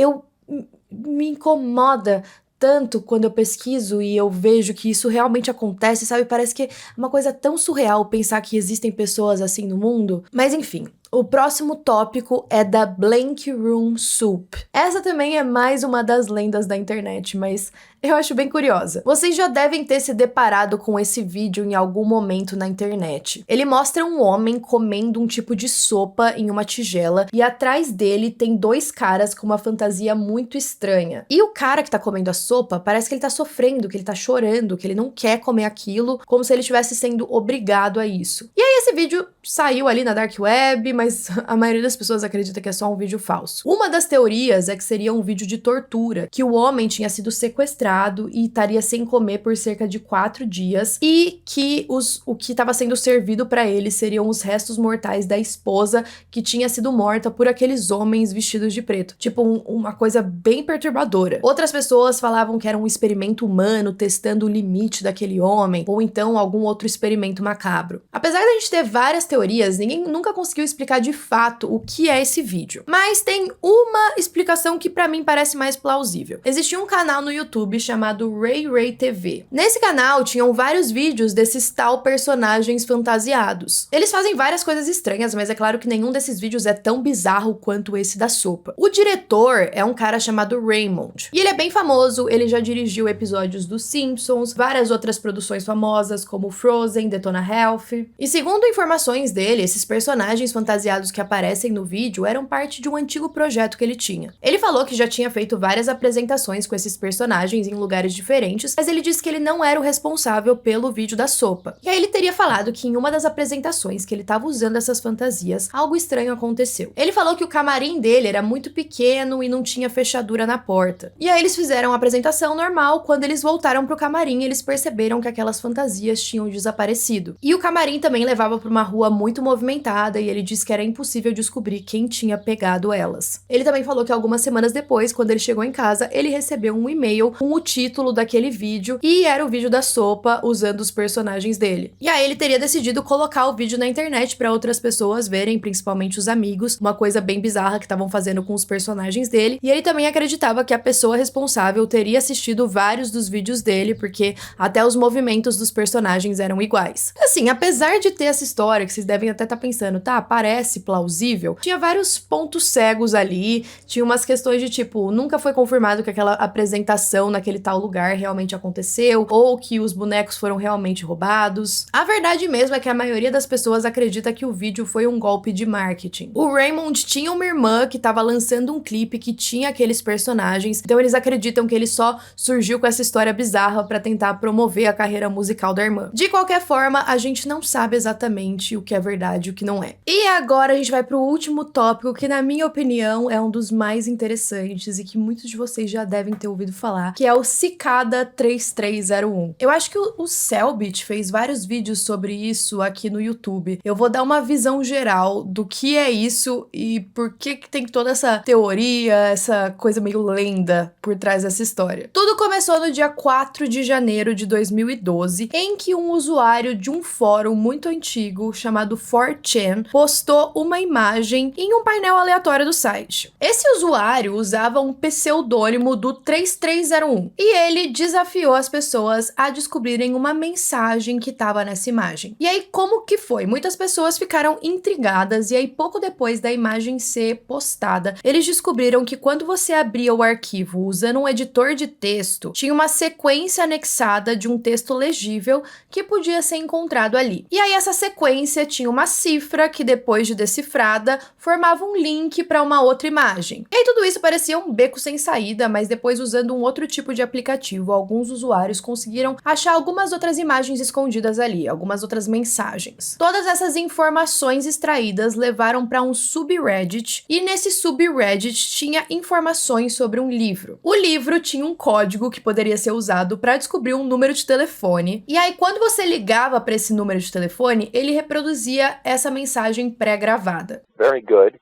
Speaker 1: Me incomoda tanto quando eu pesquiso e eu vejo que isso realmente acontece, sabe? Parece que é uma coisa tão surreal pensar que existem pessoas assim no mundo. Mas enfim, o próximo tópico é da Blank Room Soup. Essa também é mais uma das lendas da internet, mas eu acho bem curiosa. Vocês já devem ter se deparado com esse vídeo em algum momento na internet. Ele mostra um homem comendo um tipo de sopa em uma tigela e atrás dele tem dois caras com uma fantasia muito estranha. E o cara que tá comendo a sopa parece que ele tá sofrendo, que ele tá chorando, que ele não quer comer aquilo, como se ele estivesse sendo obrigado a isso. E aí esse vídeo saiu ali na Dark Web, mas a maioria das pessoas acredita que é só um vídeo falso. Uma das teorias é que seria um vídeo de tortura, que o homem tinha sido sequestrado e estaria sem comer por cerca de 4 dias e que o que estava sendo servido para ele seriam os restos mortais da esposa que tinha sido morta por aqueles homens vestidos de preto. Tipo, uma coisa bem perturbadora. Outras pessoas falavam que era um experimento humano testando o limite daquele homem, ou então algum outro experimento macabro. Apesar da gente ter várias teorias, ninguém nunca conseguiu explicar de fato o que é esse vídeo. Mas tem uma explicação que pra mim parece mais plausível. Existia um canal no YouTube chamado Ray TV. Nesse canal tinham vários vídeos desses tal personagens fantasiados. Eles fazem várias coisas estranhas, mas é claro que nenhum desses vídeos é tão bizarro quanto esse da sopa. O diretor é um cara chamado Raymond. E ele é bem famoso, ele já dirigiu episódios dos Simpsons, várias outras produções famosas como Frozen, Detona Ralph. E segundo informações dele, esses personagens fantasiados que aparecem no vídeo eram parte de um antigo projeto que ele tinha. Ele falou que já tinha feito várias apresentações com esses personagens em lugares diferentes, mas ele disse que ele não era o responsável pelo vídeo da sopa. E aí ele teria falado que em uma das apresentações que ele estava usando essas fantasias, algo estranho aconteceu. Ele falou que o camarim dele era muito pequeno e não tinha fechadura na porta. E aí eles fizeram a apresentação normal, quando eles voltaram pro camarim, eles perceberam que aquelas fantasias tinham desaparecido. E o camarim também levava para uma rua muito movimentada e ele disse que era impossível descobrir quem tinha pegado elas. Ele também falou que algumas semanas depois, quando ele chegou em casa, ele recebeu um e-mail com o título daquele vídeo e era o vídeo da sopa usando os personagens dele. E aí ele teria decidido colocar o vídeo na internet para outras pessoas verem, principalmente os amigos, uma coisa bem bizarra que estavam fazendo com os personagens dele. E ele também acreditava que a pessoa responsável teria assistido vários dos vídeos dele, porque até os movimentos dos personagens eram iguais. Assim, apesar de ter dessa história, que vocês devem até estar pensando, tá, parece plausível, tinha vários pontos cegos ali, tinha umas questões de tipo, nunca foi confirmado que aquela apresentação naquele tal lugar realmente aconteceu, ou que os bonecos foram realmente roubados. A verdade mesmo é que a maioria das pessoas acredita que o vídeo foi um golpe de marketing. O Raymond tinha uma irmã que estava lançando um clipe que tinha aqueles personagens, então eles acreditam que ele só surgiu com essa história bizarra pra tentar promover a carreira musical da irmã. De qualquer forma, a gente não sabe exatamente o que é verdade e o que não é. E agora a gente vai pro último tópico, que na minha opinião é um dos mais interessantes e que muitos de vocês já devem ter ouvido falar, que é o Cicada 3301. Eu acho que o Cellbit fez vários vídeos sobre isso aqui no YouTube. Eu vou dar uma visão geral do que é isso e por que tem toda essa teoria, essa coisa meio lenda por trás dessa história. Tudo começou no dia 4 de janeiro de 2012, em que um usuário de um fórum muito antigo chamado 4chan postou uma imagem em um painel aleatório do site. Esse usuário usava um pseudônimo do 3301 e ele desafiou as pessoas a descobrirem uma mensagem que estava nessa imagem. E aí, como que foi? Muitas pessoas ficaram intrigadas e aí, pouco depois da imagem ser postada, eles descobriram que quando você abria o arquivo usando um editor de texto, tinha uma sequência anexada de um texto legível que podia ser encontrado ali. E aí, essa sequência tinha uma cifra que, depois de decifrada, formava um link para uma outra imagem. E aí, tudo isso parecia um beco sem saída, mas depois, usando um outro tipo de aplicativo, alguns usuários conseguiram achar algumas outras imagens escondidas ali, algumas outras mensagens. Todas essas informações extraídas levaram para um subreddit, e nesse subreddit tinha informações sobre um livro. O livro tinha um código que poderia ser usado para descobrir um número de telefone, e aí quando você ligava para esse número de telefone, ele reproduzia essa mensagem pré-gravada.
Speaker 2: Very good.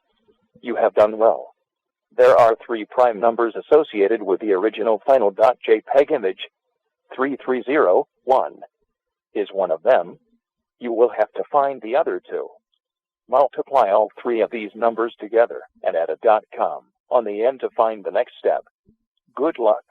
Speaker 2: You have done well. There are 3 prime numbers associated with the original final.jpg image. 3301 is one of them. You will have to find the other 2. Multiply all 3 of these numbers together and add a .com on the end to find the next step. Good luck.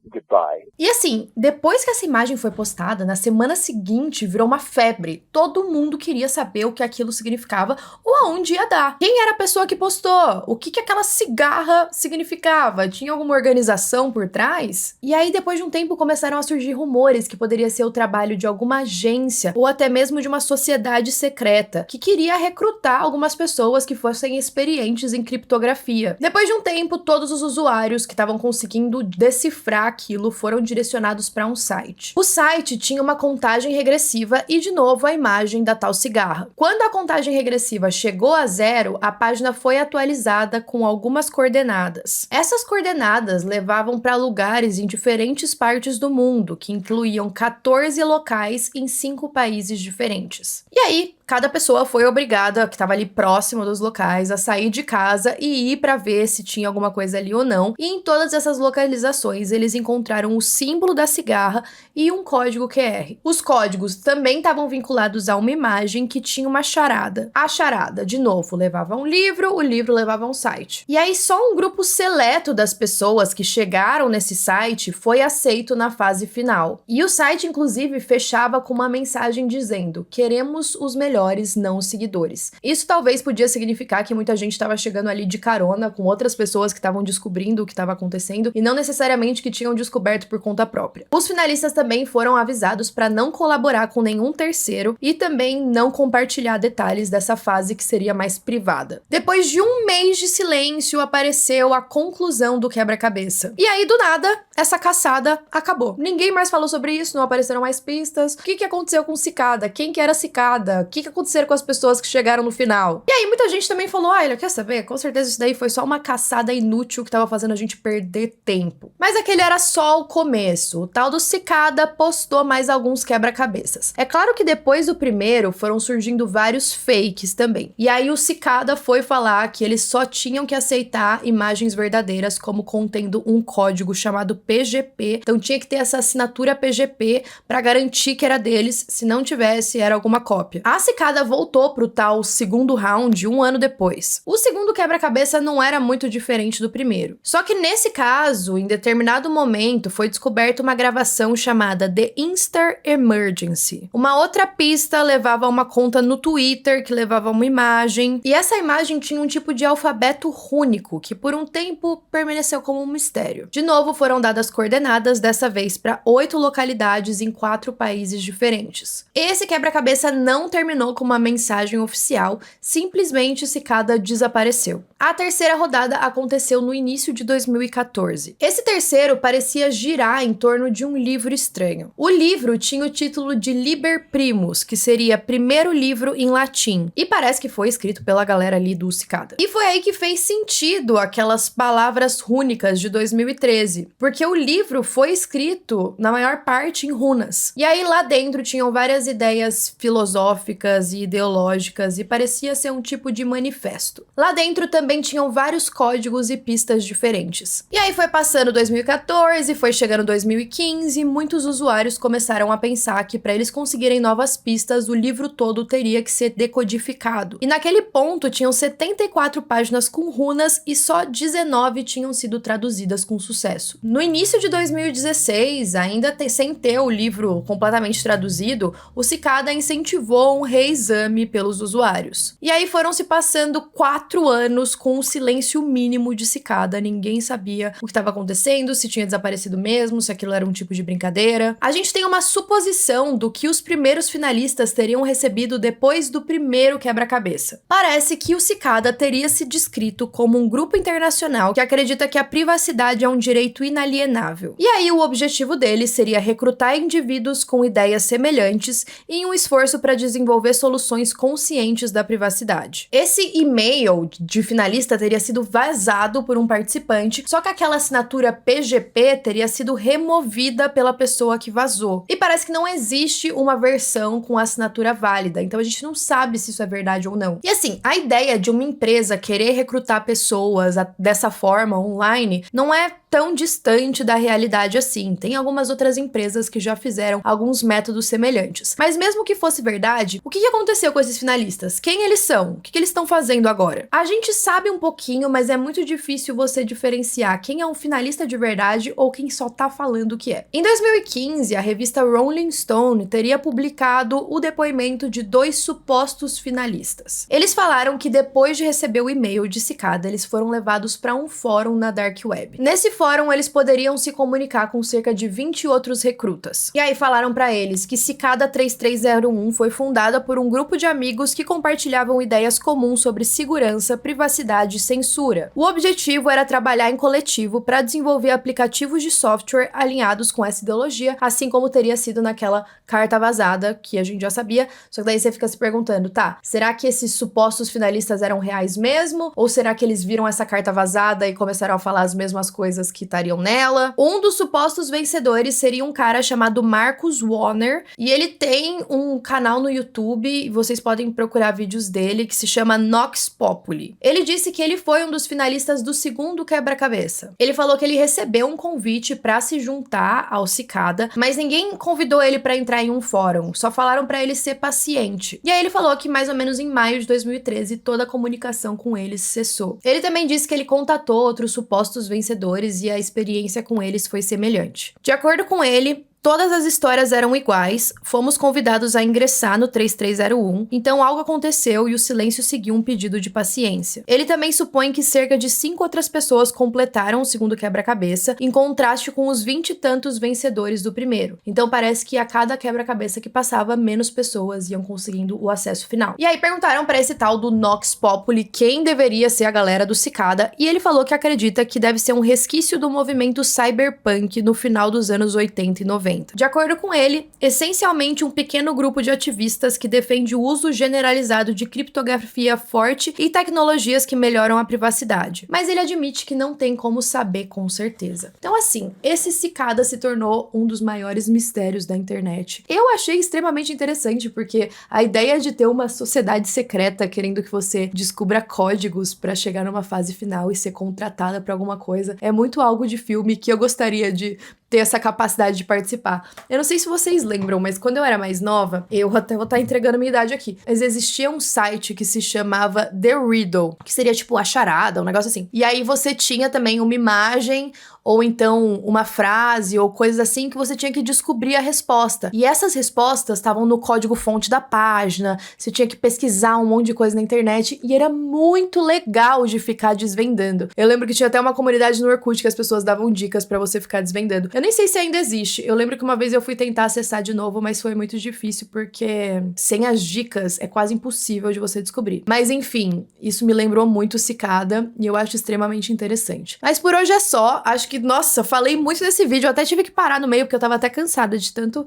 Speaker 2: Goodbye.
Speaker 1: E assim, depois que essa imagem foi postada, na semana seguinte virou uma febre. Todo mundo queria saber o que aquilo significava ou aonde ia dar. Quem era a pessoa que postou? O que aquela cigarra significava? Tinha alguma organização por trás? E aí, depois de um tempo, começaram a surgir rumores que poderia ser o trabalho de alguma agência ou até mesmo de uma sociedade secreta que queria recrutar algumas pessoas que fossem experientes em criptografia. Depois de um tempo, todos os usuários que estavam conseguindo decifrar aquilo foram direcionados para um site. O site tinha uma contagem regressiva e, de novo, a imagem da tal cigarra. Quando a contagem regressiva chegou a 0, a página foi atualizada com algumas coordenadas. Essas coordenadas levavam para lugares em diferentes partes do mundo, que incluíam 14 locais em 5 países diferentes. E aí, cada pessoa foi obrigada, que estava ali próximo dos locais, a sair de casa e ir para ver se tinha alguma coisa ali ou não. E em todas essas localizações, eles encontraram o símbolo da cigarra e um código QR. Os códigos também estavam vinculados a uma imagem que tinha uma charada. A charada, de novo, levava a um livro, o livro levava a um site. E aí, só um grupo seleto das pessoas que chegaram nesse site foi aceito na fase final. E o site, inclusive, fechava com uma mensagem dizendo: queremos os melhores, não os seguidores. Isso talvez podia significar que muita gente estava chegando ali de carona com outras pessoas que estavam descobrindo o que estava acontecendo e não necessariamente que tinham descoberto por conta própria. Os finalistas também foram avisados para não colaborar com nenhum terceiro e também não compartilhar detalhes dessa fase que seria mais privada. Depois de um mês de silêncio, apareceu a conclusão do quebra-cabeça. E aí, do nada, essa caçada acabou. Ninguém mais falou sobre isso, não apareceram mais pistas. O que aconteceu com Cicada? Quem que era Cicada? O que aconteceu com as pessoas que chegaram no final? E aí, muita gente também falou: olha, quer saber? Com certeza isso daí foi só uma caçada inútil que tava fazendo a gente perder tempo. Mas aquele era só o começo. O tal do Cicada postou mais alguns quebra-cabeças. É claro que depois do primeiro foram surgindo vários fakes também. E aí o Cicada foi falar que eles só tinham que aceitar imagens verdadeiras como contendo um código chamado PGP. Então tinha que ter essa assinatura PGP para garantir que era deles. Se não tivesse, era alguma cópia. A Cicada voltou pro tal segundo round 1 ano depois. O segundo quebra-cabeça não era muito diferente do primeiro. Só que nesse caso, em determinado momento, foi descoberta uma gravação chamada The Instar Emergency. Uma outra pista levava a uma conta no Twitter que levava a uma imagem, e essa imagem tinha um tipo de alfabeto rúnico, que por um tempo permaneceu como um mistério. De novo, foram dadas coordenadas, dessa vez para 8 localidades em 4 países diferentes. Esse quebra-cabeça não terminou com uma mensagem oficial, simplesmente Cicada desapareceu. A terceira rodada aconteceu no início de 2014. Esse terceiro parecia girar em torno de um livro estranho. O livro tinha o título de Liber Primus, que seria primeiro livro em latim, e parece que foi escrito pela galera ali do Cicada. E foi aí que fez sentido aquelas palavras rúnicas de 2013, porque o livro foi escrito, na maior parte, em runas. E aí lá dentro tinham várias ideias filosóficas e ideológicas, e parecia ser um tipo de manifesto. Lá dentro também tinham vários códigos e pistas diferentes. E aí foi passando 2014, foi chegando 2015, e muitos usuários começaram a pensar que para eles conseguirem novas pistas, o livro todo teria que ser decodificado. E naquele ponto tinham 74 páginas com runas e só 19 tinham sido traduzidas com sucesso. No início de 2016, ainda sem ter o livro completamente traduzido, o Cicada incentivou um reexame pelos usuários. E aí foram se passando 4 anos com um silêncio mínimo de Cicada, ninguém sabia o que estava acontecendo, se tinha desaparecido mesmo, se aquilo era um tipo de brincadeira. A gente tem uma suposição do que os primeiros finalistas teriam recebido depois do primeiro quebra-cabeça. Parece que o Cicada teria se descrito como um grupo internacional que acredita que a privacidade é um direito inalienável. E aí o objetivo dele seria recrutar indivíduos com ideias semelhantes em um esforço para desenvolver soluções conscientes da privacidade. Esse e-mail de finalista teria sido vazado por um participante, só que aquela assinatura PGP teria sido removida pela pessoa que vazou. E parece que não existe uma versão com assinatura válida, então a gente não sabe se isso é verdade ou não. E assim, a ideia de uma empresa querer recrutar pessoas dessa forma online não é tão distante da realidade assim. Tem algumas outras empresas que já fizeram alguns métodos semelhantes. Mas mesmo que fosse verdade, o que aconteceu com esses finalistas? Quem eles são? O que eles estão fazendo agora? A gente sabe um pouquinho, mas é muito difícil você diferenciar quem é um finalista de verdade ou quem só tá falando o que é. Em 2015, a revista Rolling Stone teria publicado o depoimento de 2 supostos finalistas. Eles falaram que depois de receber o e-mail de Cicada, eles foram levados para um fórum na Dark Web. Nesse fórum, eles poderiam se comunicar com cerca de 20 outros recrutas. E aí falaram para eles que Cicada 3301 foi fundada por um grupo de amigos que compartilhavam ideias comuns sobre segurança, privacidade e censura. O objetivo era trabalhar em coletivo para desenvolver aplicativos de software alinhados com essa ideologia, assim como teria sido naquela carta vazada, que a gente já sabia, só que daí você fica se perguntando, tá, será que esses supostos finalistas eram reais mesmo? Ou será que eles viram essa carta vazada e começaram a falar as mesmas coisas que estariam nela? Um dos supostos vencedores seria um cara chamado Marcus Warner, e ele tem um canal no YouTube, e vocês podem procurar vídeos dele, que se chama Nox Populi. Ele disse que ele foi um dos finalistas do segundo quebra-cabeça. Ele falou que ele recebeu um convite para se juntar ao Cicada, mas ninguém convidou ele para entrar em um fórum, só falaram para ele ser paciente. E aí ele falou que mais ou menos em maio de 2013 toda a comunicação com eles cessou. Ele também disse que ele contatou outros supostos vencedores e a experiência com eles foi semelhante. De acordo com ele, todas as histórias eram iguais, fomos convidados a ingressar no 3301, então algo aconteceu e o silêncio seguiu um pedido de paciência. Ele também supõe que cerca de 5 outras pessoas completaram o segundo quebra-cabeça, em contraste com os 20 e tantos vencedores do primeiro. Então parece que a cada quebra-cabeça que passava, menos pessoas iam conseguindo o acesso final. E aí perguntaram para esse tal do Nox Populi quem deveria ser a galera do Cicada, e ele falou que acredita que deve ser um resquício do movimento cyberpunk no final dos anos 80 e 90. De acordo com ele, essencialmente um pequeno grupo de ativistas que defende o uso generalizado de criptografia forte e tecnologias que melhoram a privacidade. Mas ele admite que não tem como saber com certeza. Então assim, esse Cicada se tornou um dos maiores mistérios da internet. Eu achei extremamente interessante, porque a ideia de ter uma sociedade secreta querendo que você descubra códigos para chegar numa fase final e ser contratada para alguma coisa é muito algo de filme que eu gostaria de ter essa capacidade de participar. Eu não sei se vocês lembram, mas quando eu era mais nova, eu até vou estar entregando a minha idade aqui, mas existia um site que se chamava The Riddle, que seria tipo a charada, um negócio assim. E aí você tinha também uma imagem ou então uma frase ou coisas assim que você tinha que descobrir a resposta. E essas respostas estavam no código-fonte da página, você tinha que pesquisar um monte de coisa na internet e era muito legal de ficar desvendando. Eu lembro que tinha até uma comunidade no Orkut que as pessoas davam dicas pra você ficar desvendando. Eu nem sei se ainda existe. Eu lembro que uma vez eu fui tentar acessar de novo, mas foi muito difícil porque sem as dicas é quase impossível de você descobrir. Mas enfim, isso me lembrou muito Cicada e eu acho extremamente interessante. Mas por hoje é só. Acho que, nossa, falei muito desse vídeo. Eu até tive que parar no meio porque eu tava até cansada de tanto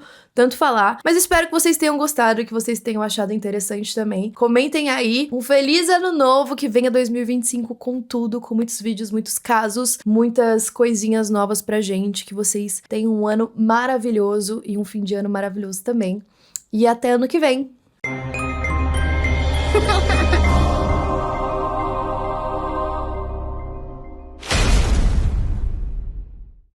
Speaker 1: falar. Mas espero que vocês tenham gostado e que vocês tenham achado interessante também. Comentem aí. Um feliz ano novo, que venha 2025 com tudo, com muitos vídeos, muitos casos, muitas coisinhas novas pra gente. Que vocês tenham um ano maravilhoso e um fim de ano maravilhoso também. E até ano que vem!